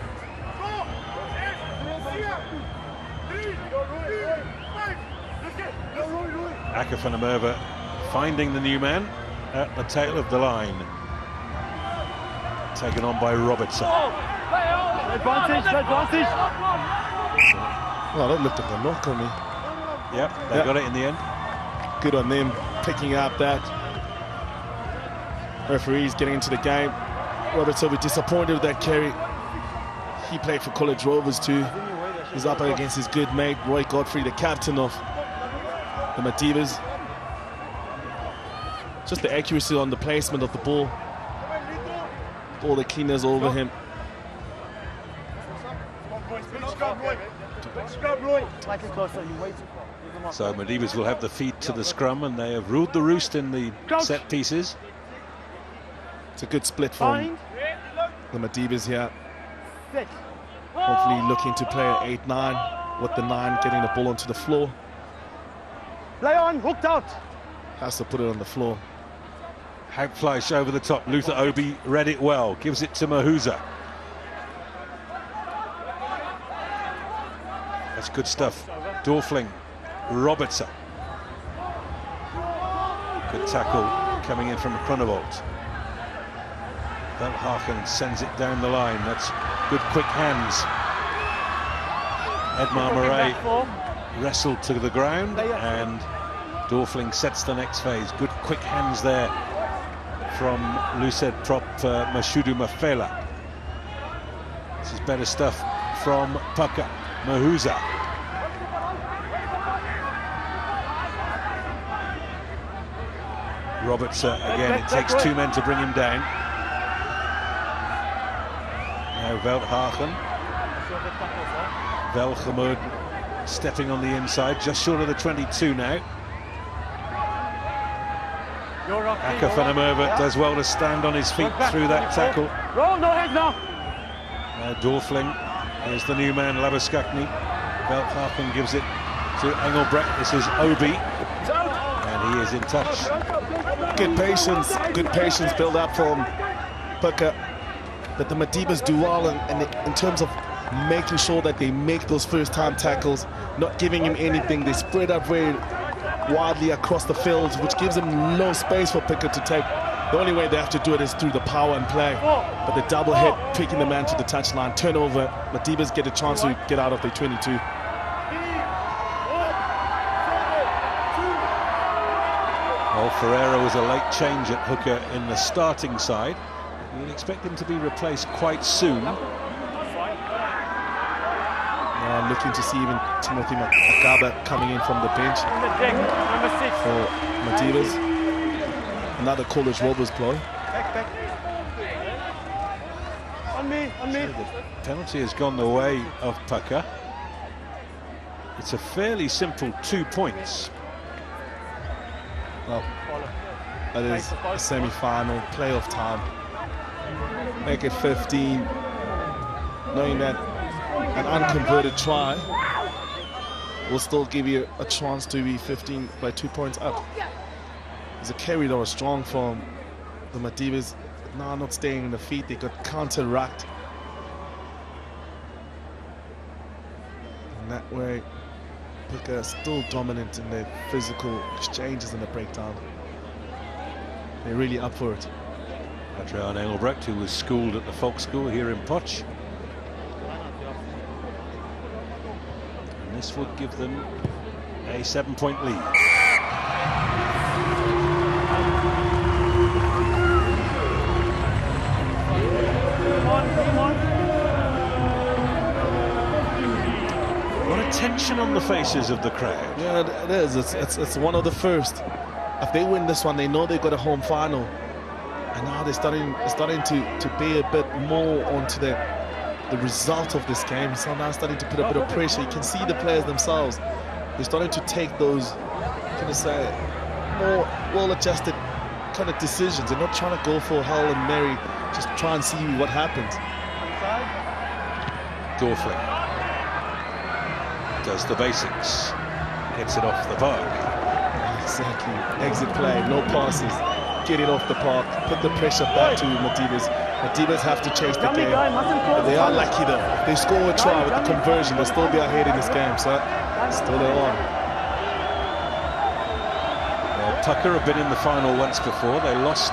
Acker van der Merwe finding the new man at the tail of the line. Taken on by Robertson. Advantage. Well, that looked like a knock on me. Yep, they got it in the end. Good on them picking up that. Referees getting into the game. Robertson will be disappointed with that carry. He played for College Rovers too. He's up against his good mate Roy Godfrey, the captain of the Madibas. Just the accuracy on the placement of the ball. All the cleaners over him. So Madibas will have the feed to the scrum, and they have ruled the roost in the set pieces. It's a good split from the Madibas here. Hopefully looking to play an 8-9 with the 9 getting the ball onto the floor. Play on, hooked out. Has to put it on the floor. Hackfleisch over the top. Luther Obi read it well. Gives it to Mahuza. That's good stuff. Dorfling. Robertson. Good tackle coming in from Kronevold. Veldhagen sends it down the line. That's good quick hands. Edmar Murray wrestled to the ground, and Dorfling sets the next phase. Good quick hands there from Lucid prop Mashudu Mafela. This is better stuff from Pukke. Mahuza. Robertson again, it takes 2 men to bring him down. Now Veldhagen. Velgemoed stepping on the inside, just short of the 22 now. Acker van der Merwe does well to stand on his feet through that tackle. Roll, no head now. Dorfling, here's the new man, Labuskakny. Veldhagen gives it to Engelbrecht. This is Obi, and he is in touch. Good patience build up from Pukke. But the Madibas do well in terms of making sure that they make those first-time tackles, not giving him anything. They spread out very widely across the field, which gives them no space for Pukke to take. The only way they have to do it is through the power and play. But the double hit, picking the man to the touchline, turnover. Madibas get a chance to get out of the 22. Well, Ferreira was a late change at hooker in the starting side. You'd expect him to be replaced quite soon. Looking to see even Timothy Agaba coming in from the bench for Madibas. Another College Rovers ploy. On me. The penalty has gone the way of Pukke. It's a fairly simple 2 points. Well, that is a semi-final, playoff time. Make it 15, knowing that an unconverted try will still give you a chance to be 15 by 2 points up. There's a carry that was strong from the Madibas, now not staying in the feet. They got counter-racked. And that way, Pukke are still dominant in their physical exchanges in the breakdown. They're really up for it. Adriaan Engelbrecht, who was schooled at the folk school here in Potch. And this would give them a 7-point lead. A lot of tension on the faces of the crowd. Yeah, it is. It's one of the first. If they win this one, they know they've got a home final. And now they're starting to be a bit more onto the the result of this game. He's now starting to put a bit of pressure. You can see the players themselves. They're starting to take those, can I say, more well-adjusted kind of decisions. They're not trying to go for Hail and Mary, just try and see what happens. Dorfling does the basics, gets it off the park. Exactly. Exit play, no passes. Get it off the park, put the pressure back to Matibas. Matibas have to chase the game. But they are lucky though. If they score a try with the conversion, they'll still be ahead in this game. So still they're on. Well, Pukke have been in the final once before. They lost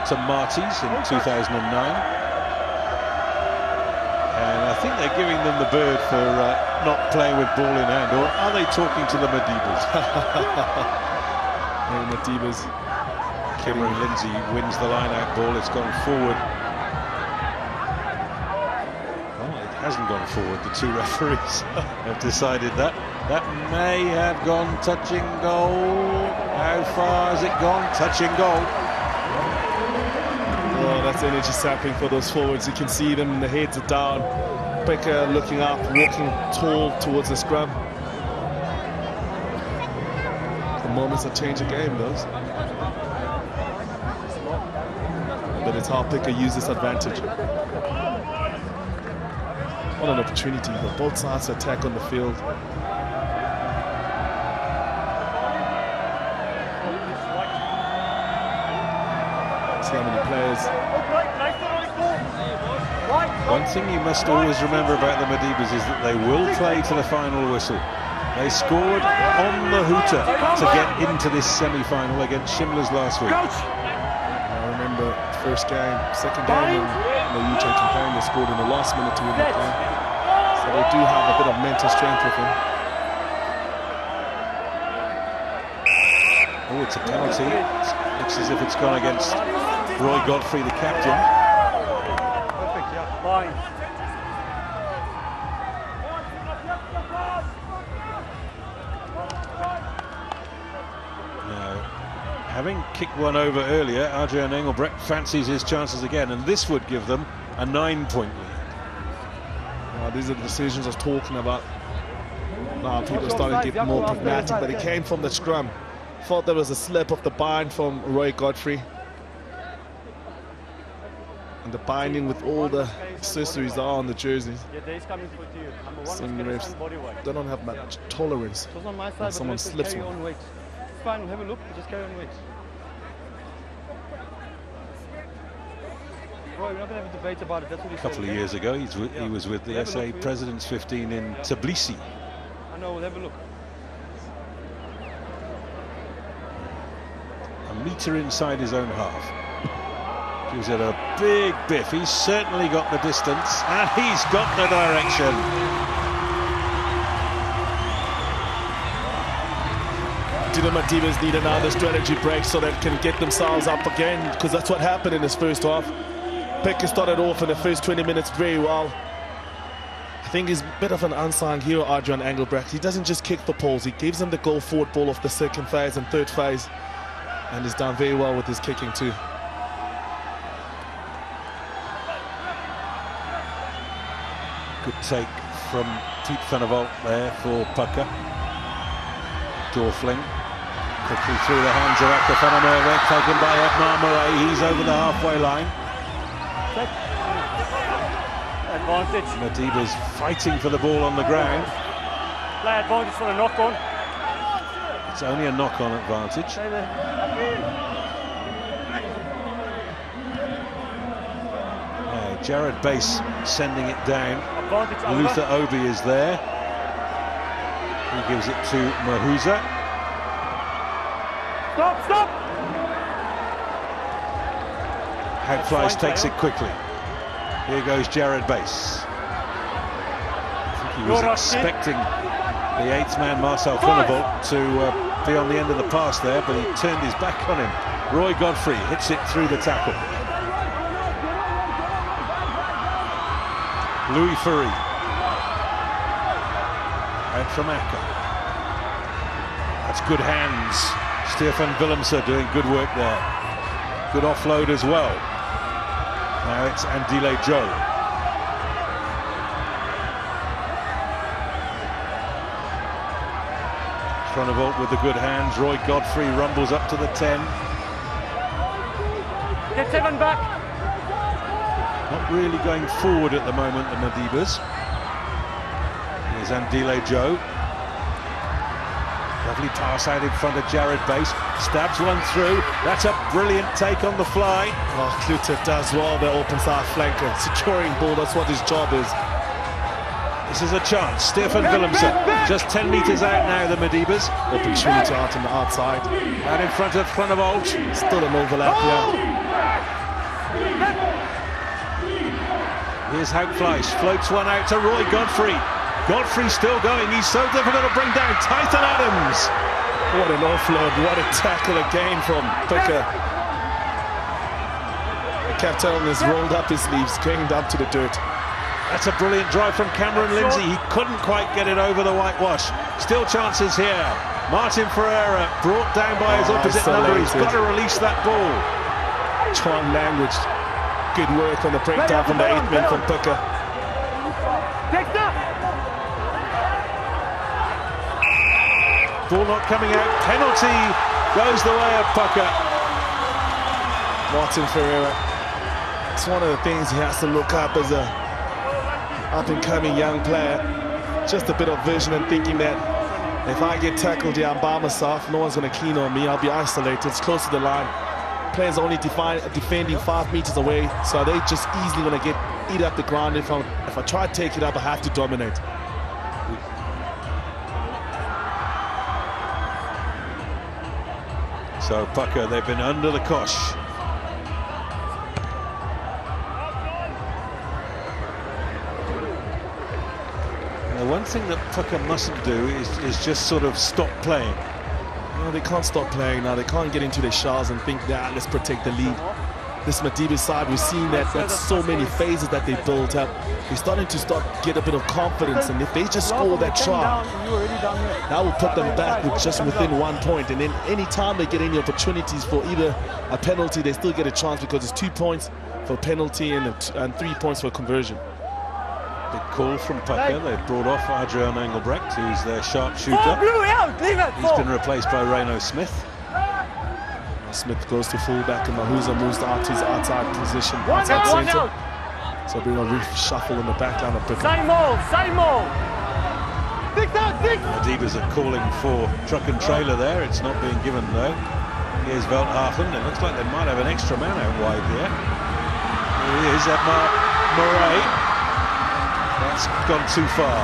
to Marty's in 2009. And I think they're giving them the bird for not playing with ball in hand. Or are they talking to the Madibas? Madibas. Cameron Lindsay wins the line-out ball. It's gone forward. Oh, it hasn't gone forward. The two referees have decided that. That may have gone touching goal. How far has it gone? Touching goal. Oh, that's energy sapping for those forwards. You can see them, the heads are down. Pukke looking up, walking tall towards the scrum. The moments that change a game, those. But it's how Pukke uses advantage. What an opportunity for both sides to attack on the field. See how many players. One thing you must always remember about the Madibas is that they will play to the final whistle. They scored on the hooter to get into this semi-final against Shimla's last week. I remember first game, second game in the UK campaign, they scored in the last minute to win the game. So they do have a bit of mental strength with them. Oh, it's a penalty. It looks as if it's gone against Roy Godfrey, the captain. Perfect, yeah. Fine. Now, having kicked one over earlier, Adrian Engelbrecht fancies his chances again, and this would give them a 9-point lead. These are the decisions I was talking about. Now people are starting to get more pragmatic, but it came from the scrum. Thought there was a slip of the bind from Roy Godfrey. And the binding with all the accessories are on the jerseys. Some refs, they don't have much tolerance when someone slips one. It's fine, we'll have a look, just carry on wait. Roy, we're not going to have a debate about it, that's what he A couple of years ago, he was with the SA President's 15 in Tbilisi. I know, we'll have a look. A metre inside his own half. Gives it a big biff. He's certainly got the distance and he's got the direction. Do the Madibas need another strategy break so they can get themselves up again? Because that's what happened in this first half. Pukke started off in the first 20 minutes very well. I think he's a bit of an unsung hero, Adrian Engelbrecht. He doesn't just kick the poles, he gives them the goal forward ball of the second phase and third phase. And he's done very well with his kicking too. Good take from Piet van der Walt there for Pukke. Dorfling quickly through the hands of Akka van der Merwe, taken by Nmmu. He's over the halfway line. Advantage. Madiba's fighting for the ball on the ground. Play advantage for a knock-on. It's only a knock-on advantage. Jared Bass sending it down. Luther Obi is there. He gives it to Mahuza. Stop! Hadflies takes it quickly. Here goes Jared Bass. I think he was expecting the eighth man, Marcel Groenewold, to be on the end of the pass there, but he turned his back on him. Roy Godfrey hits it through the tackle. Louis Fourie. Out from Akka. That's good hands. Stefan Willemse doing good work there. Good offload as well. Now it's Andile Joe. Chronovolt with the good hands. Roy Godfrey rumbles up to the 10. Get 7 back. Not really going forward at the moment, the Madibas. Here's Andile Joe. Lovely pass out in front of Jared Bass. Stabs one through. That's a brilliant take on the fly. Oh, Klute does well, the open side flanker. Securing ball, that's what his job is. This is a chance. Stefan Willemse. Just 10 metres out now, the Madibas. Opportunity out on the outside. Out in front of Chronovolt. Still an overlap here. Here's Haugfleisch. Floats one out to Roy Godfrey. Godfrey still going. He's so difficult to bring down. Titan Adams. What an offload. What a tackle again from Pukke. The captain has rolled up his sleeves, going down to the dirt. That's a brilliant drive from Cameron Lindsay. He couldn't quite get it over the whitewash. Still chances here. Martin Ferreira brought down by his opposite number. He's got to release that ball. Chuan Language. Good work on the breakdown from the 8th man from Pukke. Ball not coming out. Penalty goes the way of Pukke. Martin Ferreira. It's one of the things he has to look up as a up-and-coming young player. Just a bit of vision and thinking that if I get tackled here, I'm by myself. No one's going to keen on me. I'll be isolated. It's close to the line. Players only defending 5 meters away, so they just easily going to eat up the ground. If I try to take it up, I have to dominate. So Pukke, they've been under the cosh. And the one thing that Pukke mustn't do is just sort of stop playing. No, they can't stop playing now. They can't get into their shells and think, yeah, let's protect the lead. This Madiba side, we've seen that's so many phases that they built up. They're starting to get a bit of confidence, and if they just score that try, that will put them back within 1 point. And then any time they get any opportunities for either a penalty, they still get a chance because it's 2 points for penalty and 3 points for conversion. Big call from Pukke. They've brought off Adrian Engelbrecht, who's their sharpshooter. He's been replaced by Reno Smith. Smith goes to fullback and Mahuza moves out to his outside position, outside centre. So bring a reshuffle in the back line of Pukke. Same move. Madibas are calling for truck and trailer there. It's not being given though. Here's Veldhagen. It looks like they might have an extra man out wide here. Here he is, Edmar Murray. That's gone too far.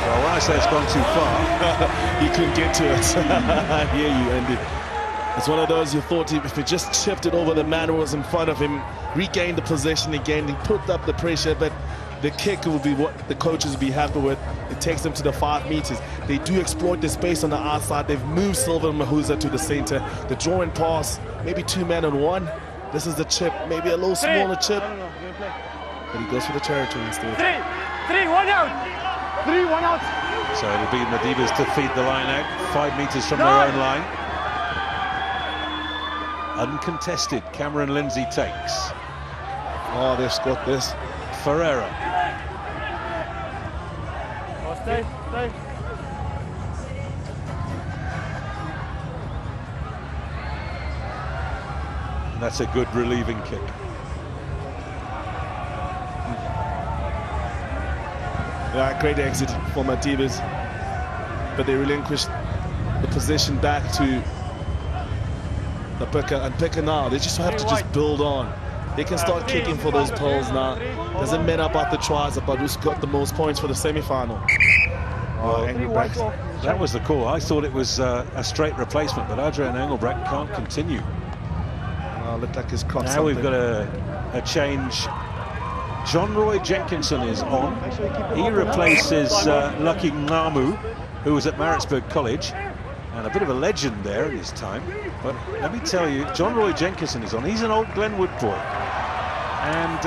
Well, when I say it's gone too far, he couldn't get to it. I hear you, Andy. It's one of those you thought if he just chipped it over the man who was in front of him, regained the possession again, he put up the pressure, but the kick will be what the coaches will be happy with. It takes them to the 5 meters. They do exploit the space on the outside. They've moved Silva and Mahuza to the center. The draw and pass, maybe 2 men on 1. This is the chip, maybe a little smaller chip. But he goes for the territory instead. 3, 1 out. 3, 1 out. So it'll be Madibas to feed the line out, 5 meters from their own line. Uncontested, Cameron Lindsay takes. Oh, they've scored this. Ferreira. Stay. And that's a good relieving kick. Yeah, great exit for Madibas, but they relinquished the possession back to the Pukke, and Pukke now, they just have to just build on. They can start kicking for those poles now. Doesn't matter about the tries, about who's got the most points for the semi-final. Oh, Engelbrecht. That was the call. I thought it was a straight replacement, but Adrian Engelbrecht can't continue. Oh, looked like his cross. Now we've got a change. John Roy Jenkinson is on. He replaces Lucky Nmmu, who was at Maritzburg College, and a bit of a legend there in his time. But let me tell you, John Roy Jenkinson is on. He's an old Glenwood boy. And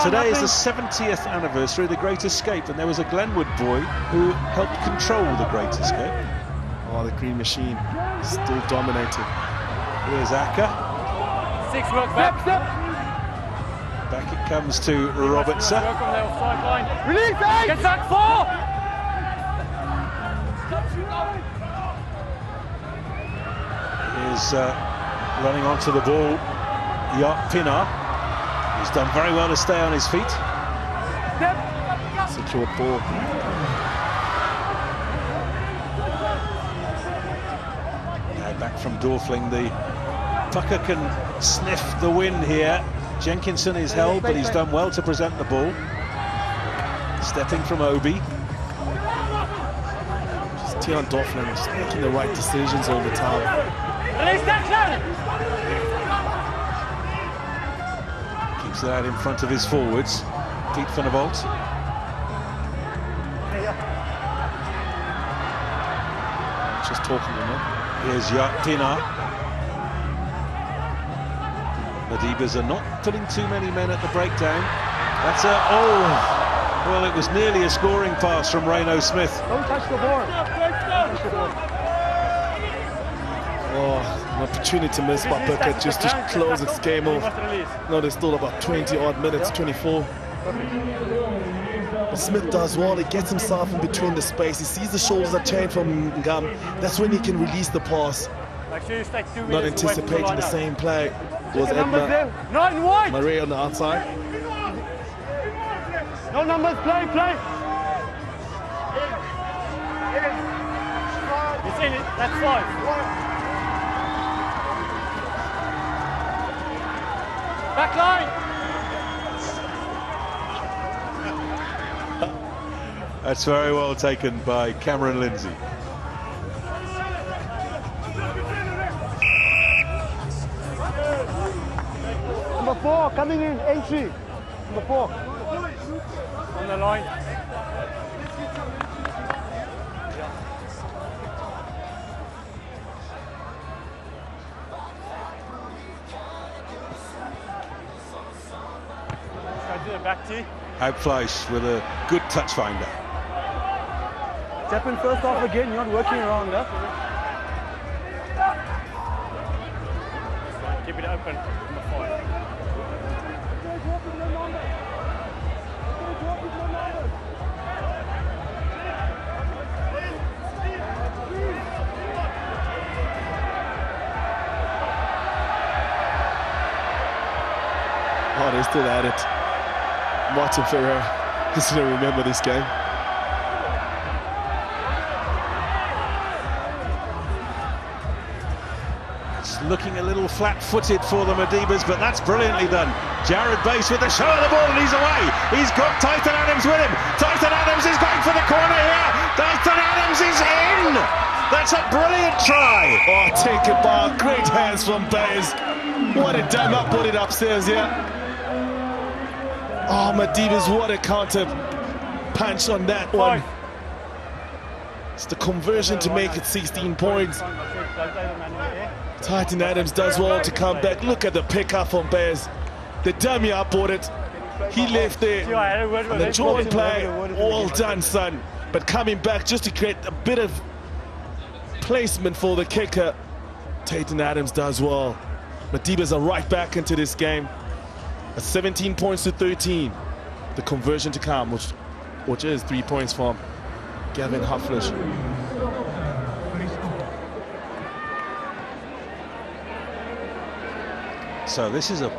today is the 70th anniversary of The Great Escape, and there was a Glenwood boy who helped control The Great Escape. Oh, the Green Machine still dominating. Here's Acker. 6 work back. Back it comes to Robertson. Work on the offside line. Release, get back 4. is running onto the ball. Pinar. He's done very well to stay on his feet. Secure ball. Now back from Dorfling. The Pukke can sniff the wind here. Jenkinson is held, but he's done well to present the ball. Stepping from Obi. Just Tian Dorfling just making the right decisions all the time. Keeps it out in front of his forwards. Piet van der Walt. Just talking to him. Here's Pinar. Madibas are not putting too many men at the breakdown. That's well, it was nearly a scoring pass from Reno Smith. Don't touch the ball. Oh, an opportunity missed by Pukke just to close its game off. No, there's still about 20 odd minutes, 24. But Smith does well. He gets himself in between the space. He sees the shoulders that change from Ngam. That's when he can release the pass. Not anticipating the same play. It was Edna Marie on the outside. No numbers, play. It's in it, that's 5. Back line! That's very well taken by Cameron Lindsay. Number 4 coming in, entry. Number 4. On the line. Do the back tee. Outfleisch with a good touch finder. Step in first half again, you're not working around that. Keep it open. Number 5. Oh, they're still at it. Martin Ferrer is going to remember this game. It's looking a little flat-footed for the Madibas, but that's brilliantly done. Jared Bass with the show of the ball, and he's away. He's got Titan Adams with him. Titan Adams is going for the corner here. Titan Adams is in. That's a brilliant try. Oh, take it by great hands from Bass. What a damn up, put it upstairs here. Oh, Madibas, what a counter punch on that one. It's the conversion to make it 16 points. Titan Adams does well to come back. Look at the pickup from Bears. The dummy up on it. He left there. And the joint play, all done, son. But coming back just to create a bit of placement for the kicker. Titan Adams does well. Madibas are right back into this game. 17 points to 13. The conversion to come, which is 3 points from Gavin Hufflish. So this is a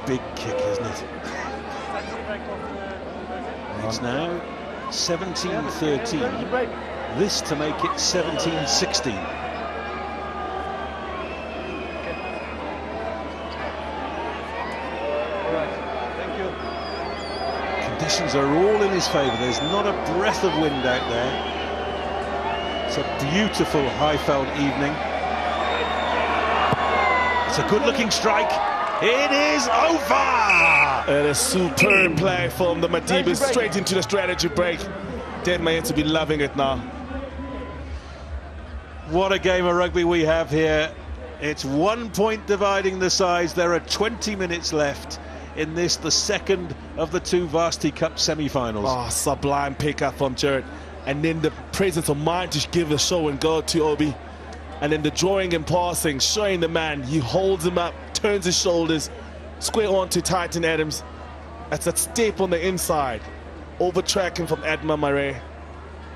big kick, isn't it? It's now 17-13. This to make it 17-16. Conditions are all in his favour. There's not a breath of wind out there. It's a beautiful Highveld evening. It's a good-looking strike. It is over! And a superb play from the Madibas straight into the strategy break. Dead man to be loving it now. What a game of rugby we have here. It's 1 point dividing the sides. There are 20 minutes left in this, the second of the two Varsity Cup semi-finals. Oh, sublime pickup from Jared. And then the presence of mind to give a show and go to Obi. And then the drawing and passing, showing the man. He holds him up, turns his shoulders, square on to Titan Adams. That's that step on the inside. Overtracking from Edma Murray.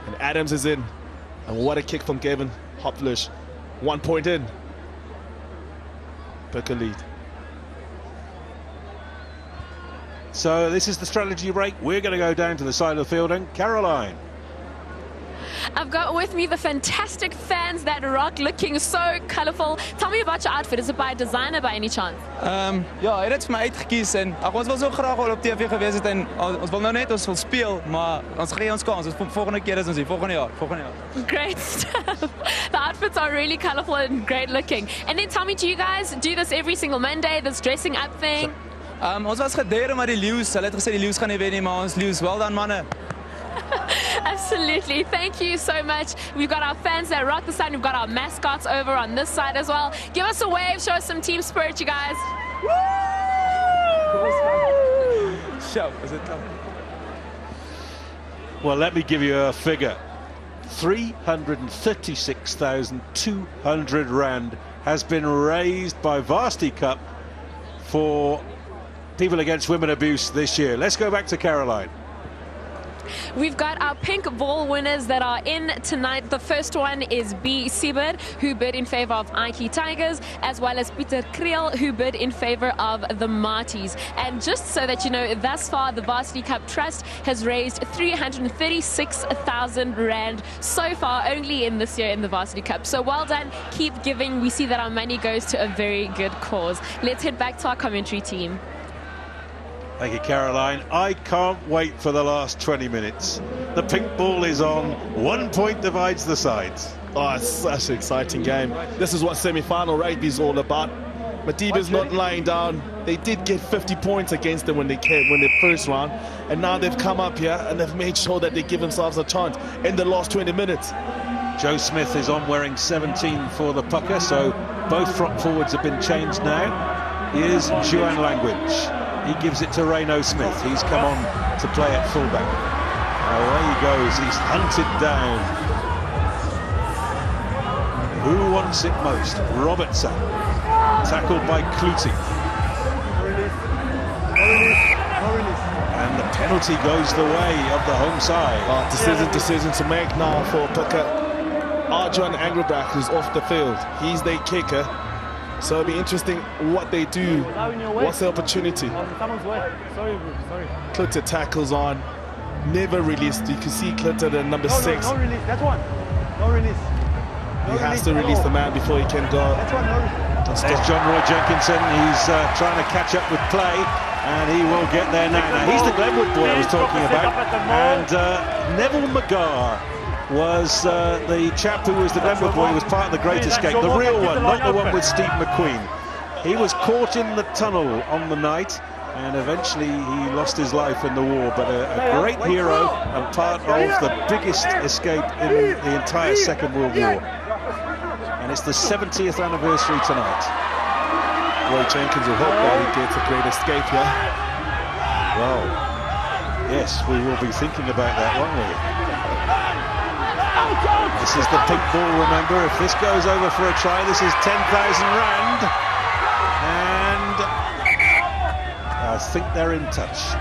And Adams is in. And what a kick from Gavin Hufflish. 1 point in. Pukke lead. So this is the strategy break. We're going to go down to the side of the field, and Caroline. I've got with me the fantastic fans that rock, looking so colourful. Tell me about your outfit. Is it by a designer by any chance? Ja, hy het dit vir my uitgekies en ons wil so graag al op TV gewees het en ons wil nou net ons wil speel, maar ons gee ons kans. Volgende keer is ons hier, volgende jaar. Great stuff. The outfits are really colourful and great looking. And then tell me, do you guys do this every single Monday, this dressing up thing? Ons was gedeer met die leeu's. Hulle het gesê die leeu's gaan nie wen nie, maar ons leeu's, well done manne. Absolutely. Thank you so much. We've got our fans that rock the side. We've got our mascots over on this side as well. Give us a wave. Show us some team spirit, you guys. Show. Is it Well, let me give you a figure. 336,200 rand has been raised by Varsity Cup for people against women abuse this year. Let's go back to Caroline. We've got our pink ball winners that are in tonight. The first one is B. Siebert, who bid in favor of Ike Tigers, as well as Peter Kriel, who bid in favor of the Marties. And just so that you know, thus far, the Varsity Cup Trust has raised 336,000 rand so far, only in this year in the Varsity Cup. So well done. Keep giving. We see that our money goes to a very good cause. Let's head back to our commentary team. Thank you, Caroline. I can't wait for the last 20 minutes. The pink ball is on. 1 point divides the sides. Oh, it's such an exciting game. This is what semi-final rugby is all about. Madiba's not lying down. They did get 50 points against them when they first round, and now they've come up here and they've made sure that they give themselves a chance in the last 20 minutes. Joe Smith is on wearing 17 for the Pukke, so both front forwards have been changed now. Here's Juan Language. He gives it to Reno Smith. He's come on to play at fullback. Away he goes. He's hunted down. Who wants it most? Robertson. Tackled by Kluti. And the penalty goes the way of the home side. Decision to make now for Pukke. Arjuan Angraback, who's off the field. He's their kicker. So it'll be interesting what they do. What's the opportunity? Sorry. Kluter tackles on, never released. You can see Kluter the number 6. No release, that's one. No release. He has to release the man before he can go. That's one, no release. There's John Roy Jenkinson. He's trying to catch up with play, and he will get there now. He's the Glenwood boy I was talking about. And Neville McGar was the chap who was the Glenwood boy, who was part of the Great Escape, the real one, not the one with Steve McQueen. He was caught in the tunnel on the night, and eventually he lost his life in the war, but a great hero and part of the biggest escape in the entire Second World War. And it's the 70th anniversary tonight. Roy Jenkins will hope that he gets a great escape here. Well, yes, we will be thinking about that, won't we? This is the pink ball, remember. If this goes over for a try, this is 10,000 rand. And I think they're in touch.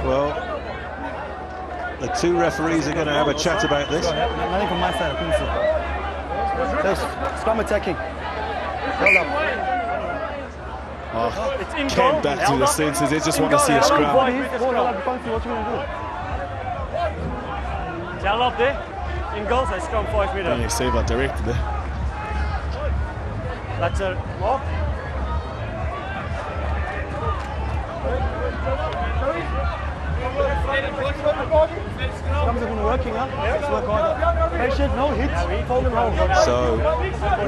Well, the two referees are going to have a chat about this. Nothing from my side, I couldn't see. There's scrum attacking. Hold up. Oh, came back to the senses. They just want to see a scrum. What you going to do? Tell up there. In goals, I scrum 5 meters. Yeah, save our director there. That's a walk. Scrums have been working, huh? Let's work harder. Patient, no hits, fold and hold. So,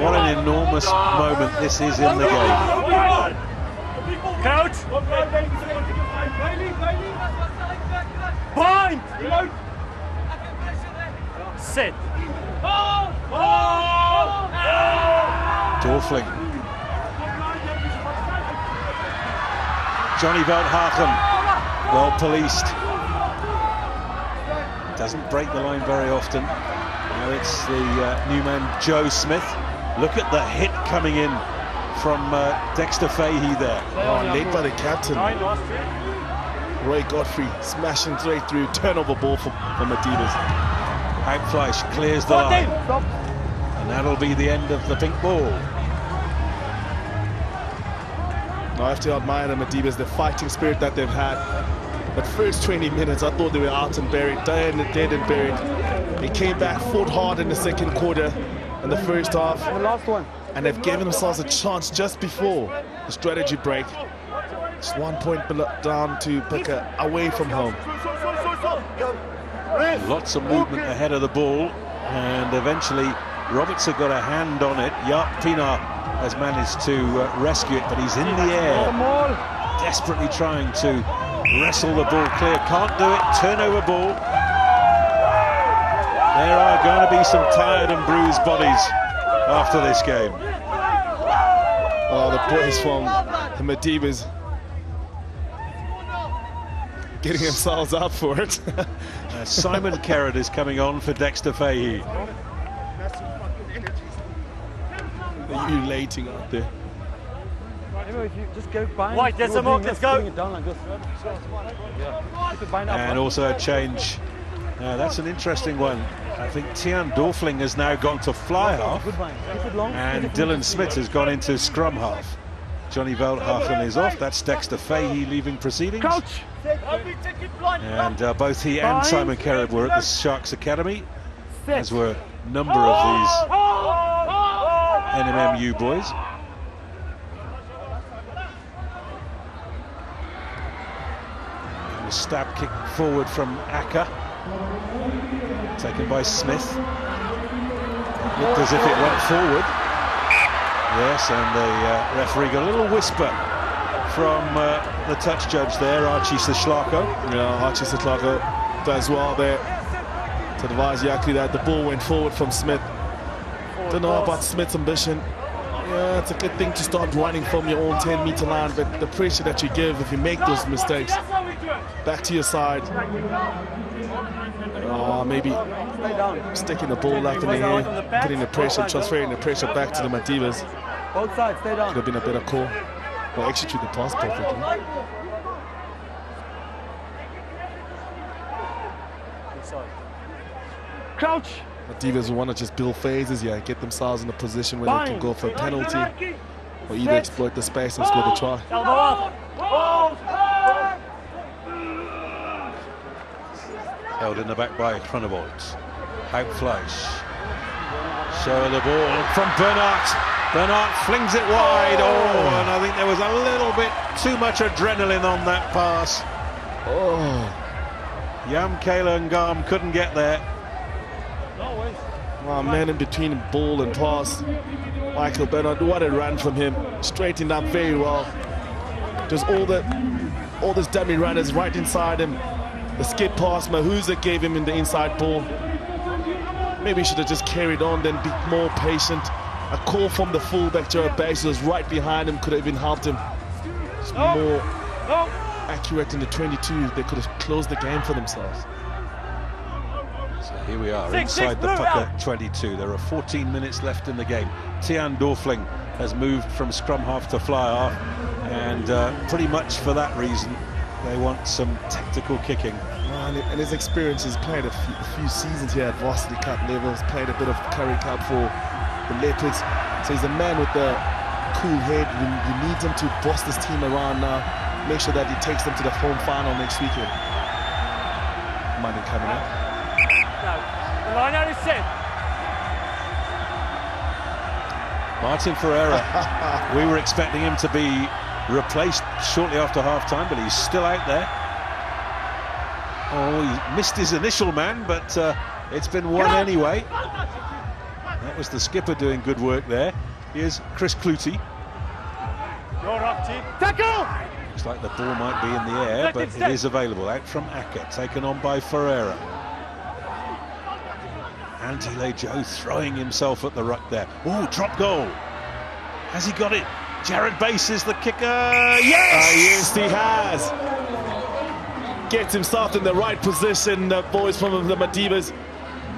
what an enormous moment this is in the game. Coach! Point! Sit. Dorfling. Johnny Veldhagen, well policed. Doesn't break the line very often. Now it's the new man Joe Smith. Look at the hit coming in from Dexter Fahey there. Oh, led by the captain. Roy Godfrey smashing straight through, turnover ball for Madibas. Outfleisch clears the line. And that'll be the end of the pink ball. I have to admire the Madibas, the fighting spirit that they've had. But first 20 minutes, I thought they were out and buried, dead and buried. They came back, fought hard in the second quarter and the first half. The last one. And they've given themselves a chance just before the strategy break. Just 1 point down to Pukke, away from home. Lots of movement ahead of the ball, and eventually Robertson got a hand on it. Jaap Pienaar has managed to rescue it, but he's in the air, desperately trying to wrestle the ball clear. Can't do it. Turnover ball. There are going to be some tired and bruised bodies after this game. Oh, the boys from the Madibas getting themselves up for it. Simon Kerrod is coming on for Dexter Fahey. They're ulating out there. If you just go behind, Right, there's some more, let's go. It down like this. And also a change. That's an interesting one. I think Tiaan Dorfling has now gone to fly half, and Dylan Smith has gone into scrum half. Johnny Veldhagen is off. That's Dexter Fahey leaving proceedings. Coach! And both he and Simon Kerrod were at the Sharks Academy, as were a number of these Nmmu boys. A stab kick forward from Acker, taken by Smith. Looked as if it went forward. Yes, and the referee got a little whisper from the touch judge there, Archie Sislako. Yeah, Archie Sislako does well there to advise Yaku that the ball went forward from Smith. Don't know about Smith's ambition. Yeah, it's a good thing to start running from your own 10-meter line, but the pressure that you give if you make those mistakes, back to your side. Maybe sticking the ball left in the air, putting the pressure, transferring the pressure back to the Madibas. Both sides, stay down. Could have been a better call. Or execute the pass perfectly. Crouch! Madibas want to just build phases here, get themselves in a position where they can go for a penalty, or either exploit the space and score the try. Held in the back by Groenewold. Outfleisch. Show the ball from Bernard. Bernard flings it wide. Oh, and I think there was a little bit too much adrenaline on that pass. Oh. Jan Kayla couldn't get there. Oh, man in between ball and pass. Michael Bernard, what a run from him. Straightened up very well. Just all those dummy runners right inside him. The skip pass Mahuza gave him in the inside ball. Maybe he should have just carried on, then be more patient. A call from the fullback, Jared Bates, was right behind him, could have even helped him. Just more accurate in the 22. They could have closed the game for themselves. So here we are inside the Pukke 22. There are 14 minutes left in the game. Tiaan Dorfling has moved from scrum half to fly half, and pretty much for that reason, they want some tactical kicking. And his experience, he's played a few seasons here at Varsity Cup level. He's played a bit of Curry Cup for the Leopards. So he's a man with a cool head. You need him to boss this team around now. Make sure that he takes them to the home final next weekend. Money coming up. The line out is set. Martin Ferreira, we were expecting him to be replaced shortly after half-time, but he's still out there. Oh, he missed his initial man, but it's been one anyway. That was the skipper doing good work there. Here's Chris Clutie. Tackle! Looks like the ball might be in the air, but it is available. Out from Acker, taken on by Ferreira. Antile Joe throwing himself at the ruck there. Oh, drop goal. Has he got it? Jared Bass is the kicker. Yes! Yes, he has. Gets himself in the right position, boys from the Madibas.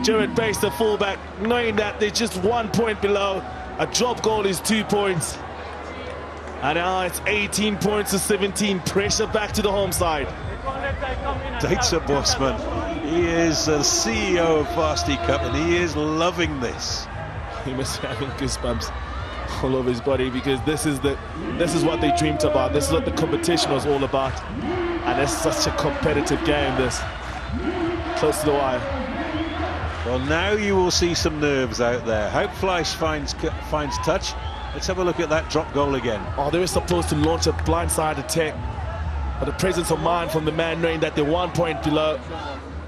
Jared Bass, the fullback, knowing that they're just 1 point below. A drop goal is 2 points. And now it's 18 points to 17. Pressure back to the home side. Dates Bosman. He is the CEO of Varsity Cup and he is loving this. He must be having goosebumps all over his body because this is what they dreamed about. This is what the competition was all about. And it's such a competitive game, this. Close to the wire. Well, now you will see some nerves out there. Hope Fleisch finds touch. Let's have a look at that drop goal again. Oh, they were supposed to launch a blindside attack. But the presence of mind from the man knowing that they're 1 point below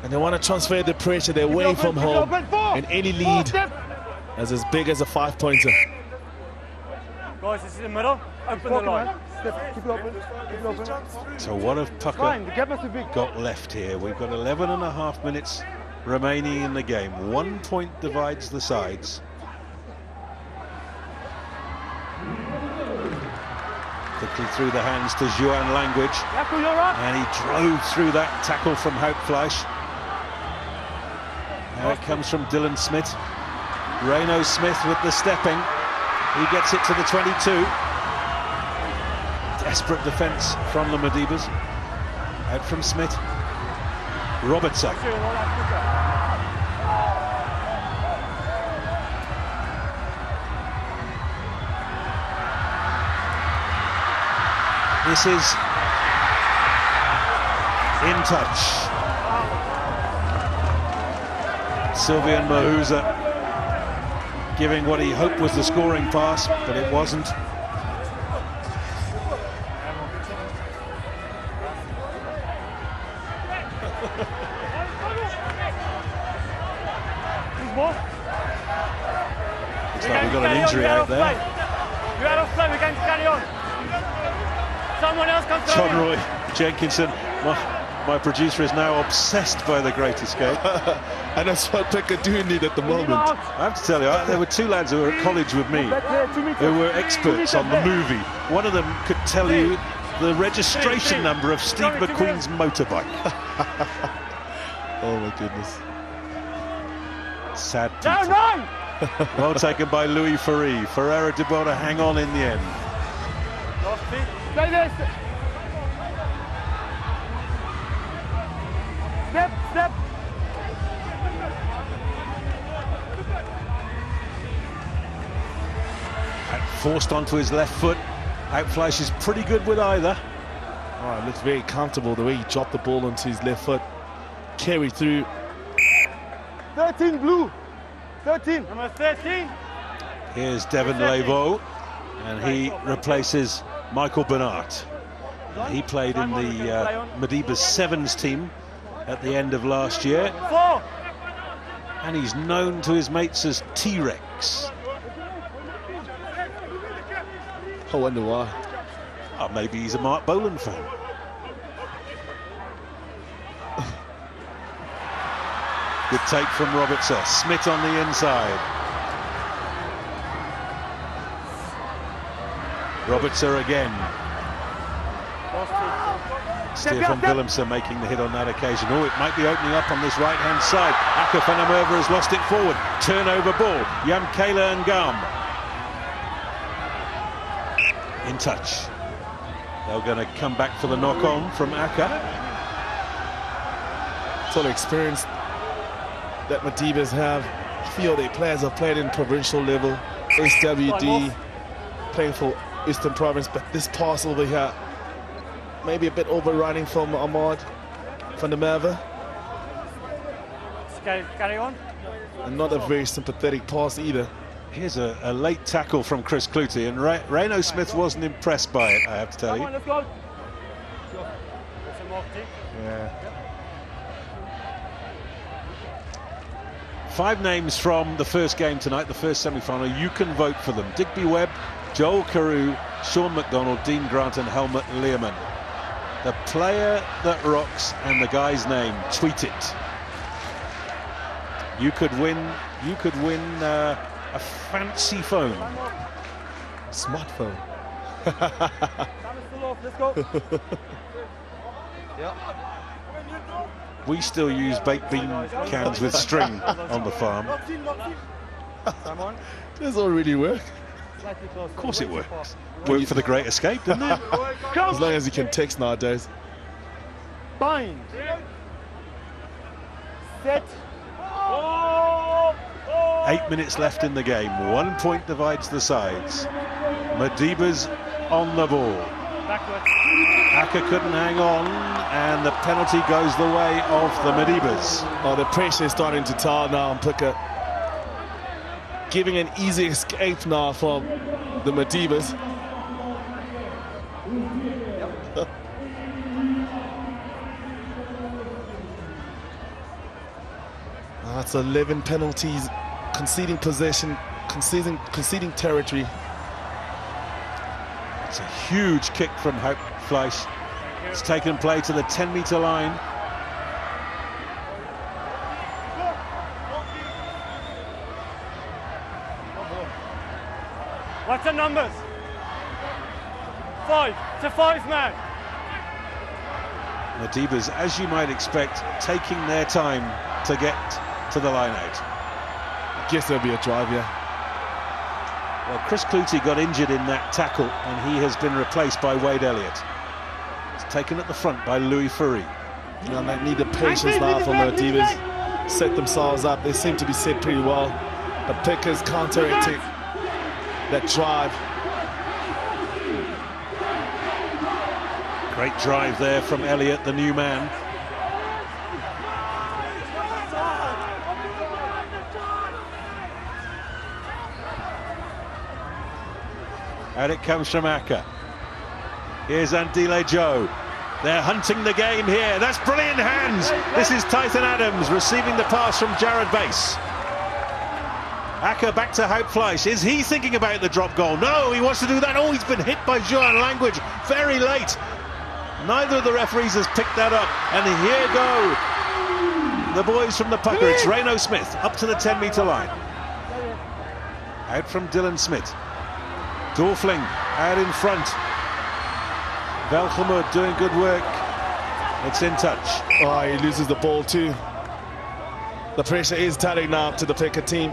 and they want to transfer the pressure, they're away from home, and any lead is as big as a 5-pointer. Guys, this is the middle. Open the line. Keep it open. Keep it open. So what have Pukke got left here? We've got 11.5 minutes remaining in the game. 1 point divides the sides. Quickly through the hands to Juan Language, and he drove through that tackle from Hope Fleisch. Now it comes from Dylan Smith. Reno Smith with the stepping. He gets it to the 22. Desperate defence from the Medibas. Out from Smith. Robertson. This is in touch. Sylvian Mahuza giving what he hoped was the scoring pass, but it wasn't. Looks like we've got an injury out there. You're out of play, we can carry on. Someone else comes John Roy Jenkinson, my producer, is now obsessed by The Great Escape. And that's what Pukke do need at the moment. I have to tell you, there were two lads who were at college with me who were experts on the movie. One of them could tell you the registration number of Steve McQueen's motorbike. Oh my goodness. Sad Peter. Well taken by Louis Ferry. Ferreira did well to hang on in the end. Step. Forced onto his left foot. Hope Fleisch is pretty good with either. Oh, it looks very comfortable the way he dropped the ball onto his left foot. Carry through. 13 blue. 13. Number 13. Here's Devin Levo, and he replaces Michael Bernard. He played in the Medibas Sevens team at the end of last year. And he's known to his mates as T-Rex. I wonder why. Oh, maybe he's a Mark Boland fan. Good take from Robertson. Smith on the inside. Robertson again. Stefan Willemse making the hit on that occasion. Oh, it might be opening up on this right-hand side. Aka van der Merwe has lost it forward. Turnover ball. Jan Kayla and Gam. In touch. They're going to come back for the knock-on from Aka. It's all the experience that Medibas have. I feel their players have played in provincial level, SWD, playing for Eastern Province, but this pass over here, maybe a bit overrunning from Ahmad van der Merwe. Carry on. And not a very sympathetic pass either. Here's a late tackle from Chris Clutie, and Reno Smith wasn't impressed by it, I have to tell you. Let's go. Yeah. 5 names from the first game tonight, the first semi-final. You can vote for them. Digby Webb, Joel Carew, Sean McDonald, Dean Grant and Helmut Learman. The player that rocks and the guy's name. Tweet it. You could win a fancy phone. Smartphone. Let's go. We still use baked bean cans with string on the farm. Does all really work? Of course it works. Worked for the Great Escape, didn't it? As long as you can text nowadays. Bind. Set. 8 minutes left in the game. 1 point divides the sides. Madiba's on the ball. Aka couldn't hang on, and the penalty goes the way of the Madibas. Oh, the pressure is starting to tell now on Pukke. Giving an easy escape now from the Madibas. That's 11 penalties, conceding possession, conceding territory. It's a huge kick from Hope Fleisch. It's taken play to the 10-meter line. What's the numbers? 5. It's a 5-man. Madibas, as you might expect, taking their time to get to the line out. I guess there'll be a drive, yeah. Well, Chris Clutie got injured in that tackle, and he has been replaced by Wade Elliott. It's taken at the front by Louis Fourie. And they need the patience now from the Madibas. Set themselves up. They seem to be set pretty well. The Pukke's counteracting that drive. Great drive there from Elliott, the new man. And it comes from Aka. Here's Andile Joe. They're hunting the game here. That's brilliant hands. This is Tyson Adams receiving the pass from Jared Bass. Aka back to Hope Fleisch. Is he thinking about the drop goal? No, he wants to do that. Oh, he's been hit by Joan Language very late. Neither of the referees has picked that up. And here go the boys from the Pukke. It's Reno Smith up to the 10-meter line. Out from Dylan Smith. Dorfling out in front. Velgemut doing good work. It's in touch. Oh, he loses the ball too. The pressure is turning now to the Pukke team.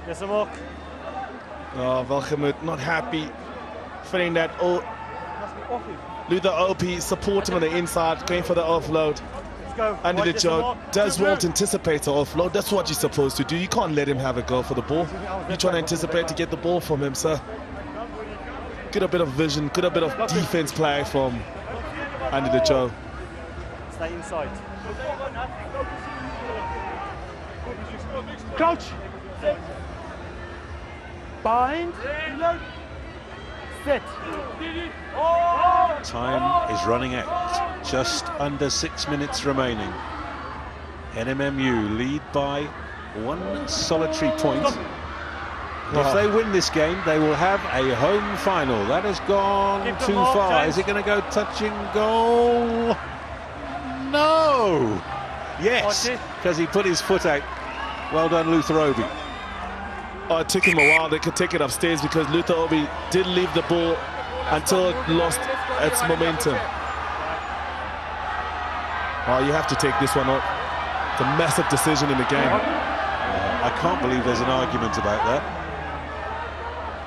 Yes, Mark. Oh, Velgemut not happy. Feeling that Luther OP support him on the inside, going for the offload. Andile Joe does want to anticipate the offload. That's what you're supposed to do. You can't let him have a go for the ball. You're trying to anticipate to get the ball from him, sir. Get a bit of vision, get a bit of defense play from Andile Joe. Stay inside. Crouch. Bind. Set. Time is running out. Just under 6 minutes remaining. Nmmu lead by 1 solitary point. If they win this game, they will have a home final. That has gone too far. Is it going to go touch and goal? No! Yes, because he put his foot out. Well done, Luther Obi. Oh, it took him a while. They could take it upstairs because Luther Obi did leave the ball until it lost its momentum. Oh, you have to take this one up. It's a massive decision in the game. I can't believe there's an argument about that.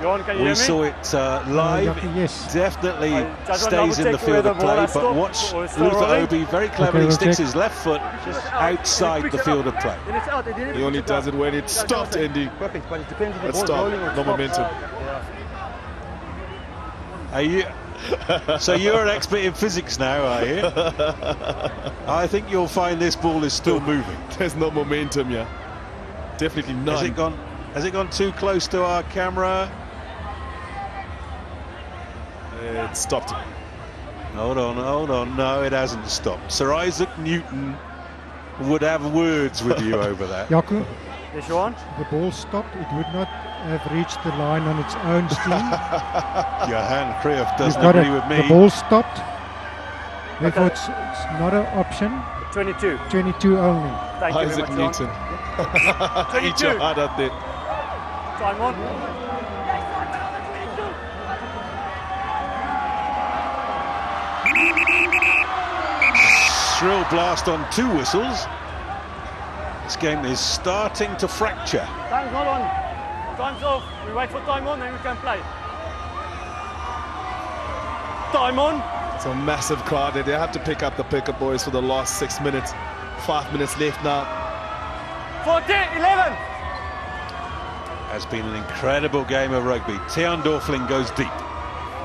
We saw it live. Yes. Definitely stays in the field of play, but watch Luther Obi very cleverly sticks his left foot outside the field of play. He only does it when it's stopped, Andy. It's stopped, no momentum. Are you? So you're an expert in physics now, are you? I think you'll find this ball is still moving. There's no momentum, yeah. Definitely none. Has it gone too close to our camera? It stopped. Hold on. No, it hasn't stopped. Sir Isaac Newton would have words with you over that. Jaco, Yes, Johan. the ball stopped. It would not have reached the line on its own steam. Johan Cruyff You've doesn't got agree it. with me. The ball stopped. Therefore, it's not an option. 22. 22 only. Thank you Isaac very much, Newton. Johan. Eat your heart out there. Time on. Shrill blast on 2 whistles. This game is starting to fracture. Time's not on. Time's off. We wait for time on, then we can play. Time on. It's a massive crowd. They have to pick up the Pukke boys for the last 6 minutes. 5 minutes left now. 40, 11. Has been an incredible game of rugby. Tiaan Dorfling goes deep.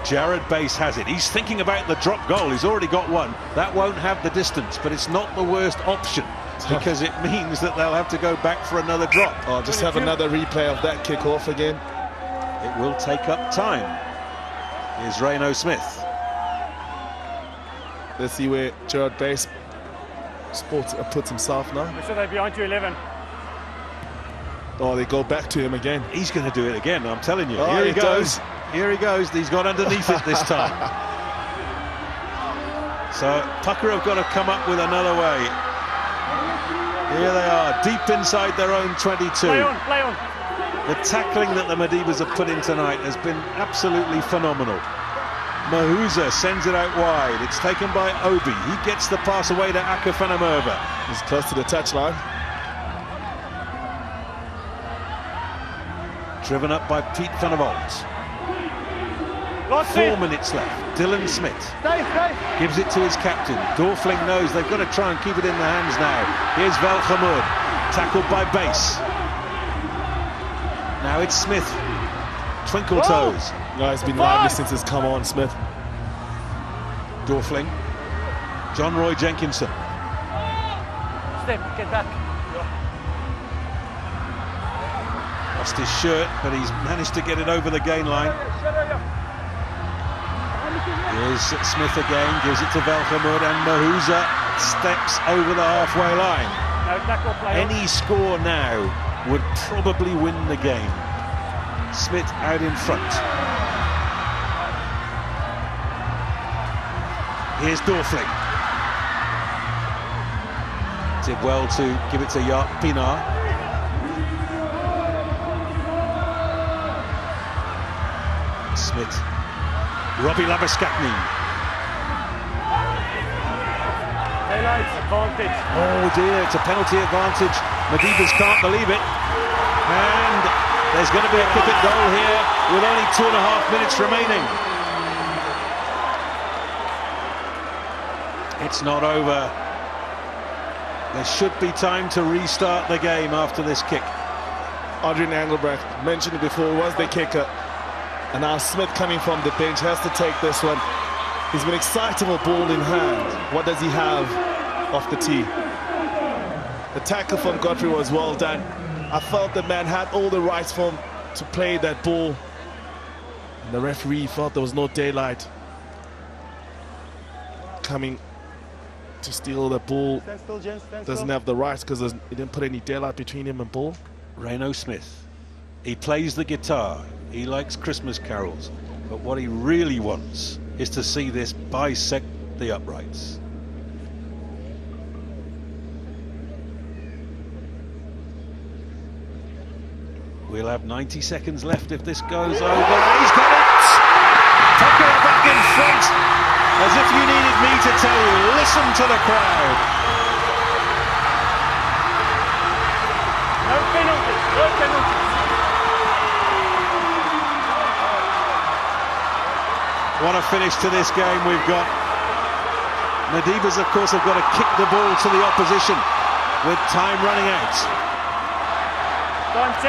Jared Bass has it. He's thinking about the drop goal. He's already got one. That won't have the distance, but it's not the worst option because it means that they'll have to go back for another drop. Oh, just have another replay of that kick off again. It will take up time. Here's Reno Smith. Let's see where Jared Bass puts himself now. Make sure they're behind you, 11. Oh, they go back to him again. He's going to do it again, I'm telling you. Oh, Here he goes. does. Here he goes. He's got underneath it this time. So Pukke have got to come up with another way. Here they are, deep inside their own 22. Play on, play on. The tackling that the Madibas have put in tonight has been absolutely phenomenal. Mahuza sends it out wide. It's taken by Obi. He gets the pass away to Akafanamurva. He's close to the touchline. Driven up by Pete van der Walt. 4 minutes left. Dylan Smith gives it to his captain. Dorfling knows they've got to try and keep it in the hands now. Here's Velgemoed, tackled by Bass. Now it's Smith. Twinkle toes. No, it's been lively since it's come on, Smith. Dorfling. John Roy Jenkinson. Step, get back. Lost his shirt, but he's managed to get it over the gain line. Here's Smith again, gives it to Velgemoed, and Mahuza steps over the halfway line. Any score now would probably win the game. Smith out in front. Here's Dorfling. Did well to give it to Pinar. Smith. Robbie Labuskapny. Daylight advantage. Oh dear, it's a penalty advantage. Madibas can't believe it. And there's going to be a kick at goal here with only 2.5 minutes remaining. It's not over. There should be time to restart the game after this kick. Adrian Engelbrecht mentioned it before, was the kicker. And now Smith coming from the bench has to take this one. He's been excitable ball in hand. What does he have off the tee? The tackle from Godfrey was well done. I felt the man had all the rights for him to play that ball. And the referee felt there was no daylight coming to steal the ball. Stand still, Jen, stand Doesn't still. have the rights because he didn't put any daylight between him and ball. Reno Smith. He plays the guitar. He likes Christmas carols. But what he really wants is to see this bisect the uprights. We'll have 90 seconds left if this goes over. He's got it! Pukke back in front. As if you needed me to tell you, listen to the crowd. No penalty, no penalty. What a finish to this game we've got. Madibas, of course, have got to kick the ball to the opposition with time running out.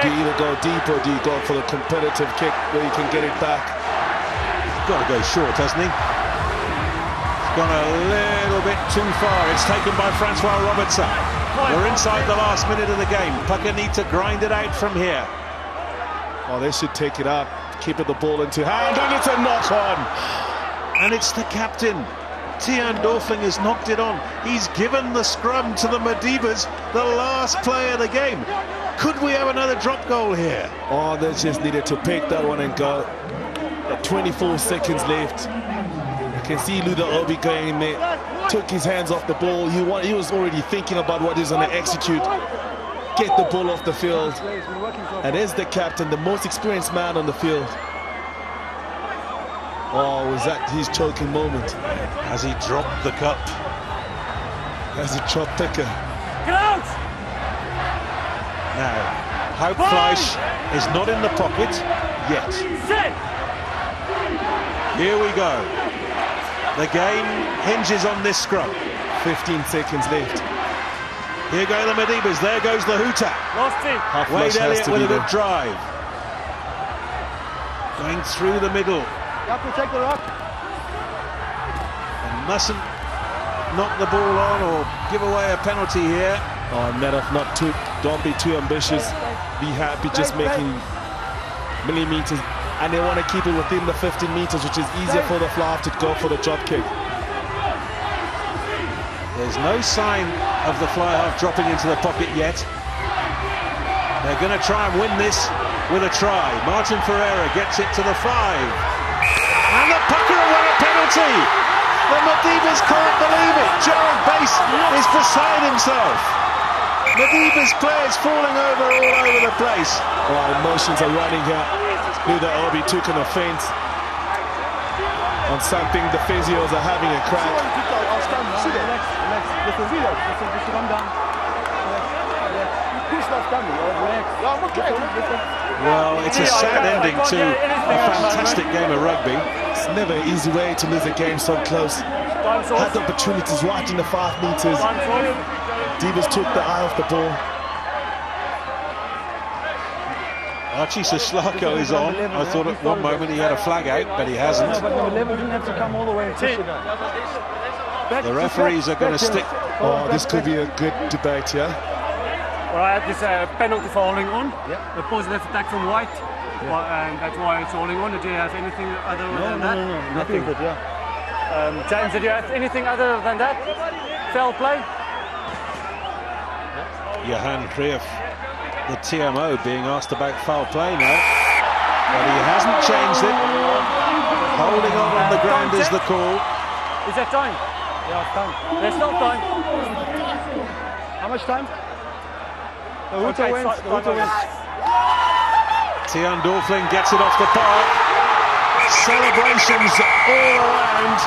Do you either go deep or do you go for the competitive kick where you can get it back? He's got to go short, hasn't he? He's gone a little bit too far. It's taken by Francois Robertson. We're inside the last minute of the game. Pukke need to grind it out from here. Oh, they should take it up. Keeping the ball into hand, and it's a knock on. And it's the captain. Tiaan Dorfling has knocked it on. He's given the scrum to the Madibas, the last play of the game. Could we have another drop goal here? Oh, they just needed to pick that one and go. 24 seconds left. You can see Luther Obi going in there. Took his hands off the ball. He was already thinking about what he's going to execute. Get the ball off the field. And is the captain, the most experienced man on the field. Oh, was that his choking moment? Has he dropped the cup? Has he dropped Pukke? Get out! Now, Hope Fleisch is not in the pocket yet. Here we go. The game hinges on this scrum. 15 seconds left. Here go the Madibas. There goes the Huta. Wade Elliott with a good drive. Going through the middle. You have to take the rock. And mustn't knock the ball on or give away a penalty here. Oh, don't be too ambitious. Be happy just making millimeters. And they want to keep it within the 15 meters, which is easier for the fly to go for the drop kick. There's no sign of the fly half dropping into the pocket yet. They're going to try and win this with a try. Martin Ferreira gets it to the 5. And the Pukke won a penalty. The Madibas can't believe it. Jared Bass is beside himself. Madibas players falling over all over the place. Oh, emotions are running here. Knew that Obi took an offense on something. The physios are having a crack. Well, it's a sad ending to a fantastic game of rugby. It's never an easy way to lose a game so close. Had the opportunities right in the 5 meters. Divas took the eye off the ball. Archie Soslako is on. I thought at one moment he had a flag out, but he hasn't. The referees are going to stick. Oh, this could be a good debate here. Well, this penalty for holding on. A positive attack from White. And that's why it's holding on. Did you have anything other than that? No, nothing but James, did you have anything other than that? Foul play? Johan Krief, the TMO, being asked about foul play now. But he hasn't changed it. Holding on the ground is the call. Is that time? Yeah, it's time. There's no time. How much time? The Huta wins. The Huta wins. Tian Dorfling gets it off the park. Celebrations all around.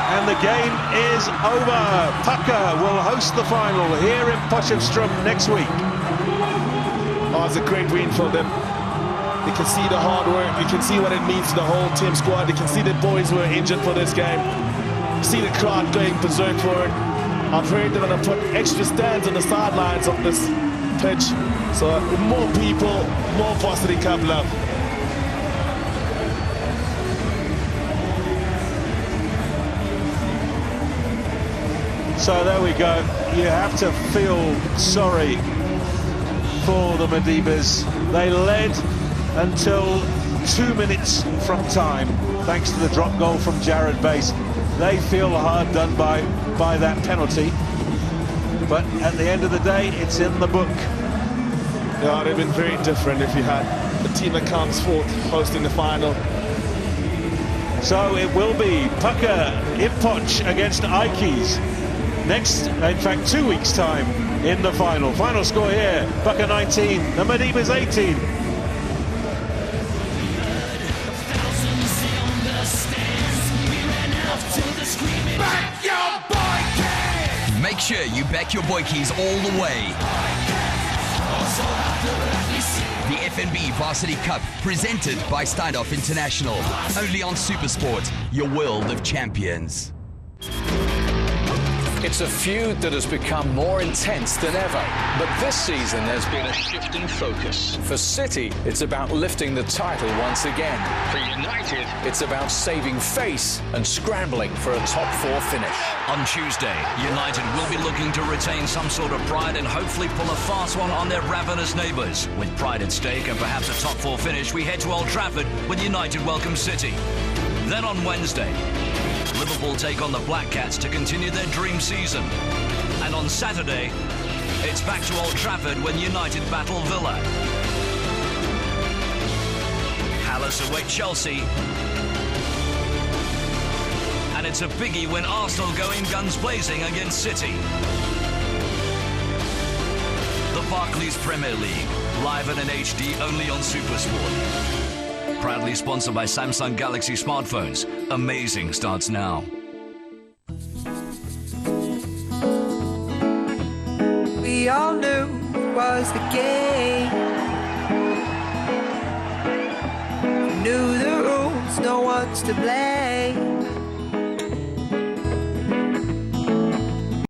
And the game is over. Pukke will host the final here in Potchefstroom next week. Oh, it's a great win for them. You can see the hard work. You can see what it means to the whole team squad. You can see the boys who are injured for this game. You see the crowd going berserk for it. I've heard they're going to put extra stands on the sidelines of this pitch. So more people, more Varsity Cup love. So there we go. You have to feel sorry for the Madibas. They led until 2 minutes from time, thanks to the drop goal from Jared Bass. They feel hard done by that penalty. But at the end of the day, it's in the book. Yeah, it would have been very different if you had the team that comes fourth hosting the final. So it will be Pukke in Potch against Ikes. Next, in fact, 2 weeks' time in the final. Final score here, Pukke 19, the Madibas 18. Make sure you back your boykies all the way. The FNB Varsity Cup, presented by Steinhoff International. Only on Supersport, your world of champions. It's a feud that has become more intense than ever. But this season, there's been a shift in focus. For City, it's about lifting the title once again. For United, it's about saving face and scrambling for a top 4 finish. On Tuesday, United will be looking to retain some sort of pride and hopefully pull a fast one on their ravenous neighbours. With pride at stake and perhaps a top 4 finish, we head to Old Trafford with United welcome City. Then on Wednesday, Liverpool take on the Black Cats to continue their dream season. And on Saturday, it's back to Old Trafford when United battle Villa. Palace await Chelsea. And it's a biggie when Arsenal go in guns blazing against City. The Barclays Premier League, live and in HD only on Supersport. Proudly sponsored by Samsung Galaxy smartphones. Amazing starts now. We all knew was the game. Knew the rules, no one's to blame.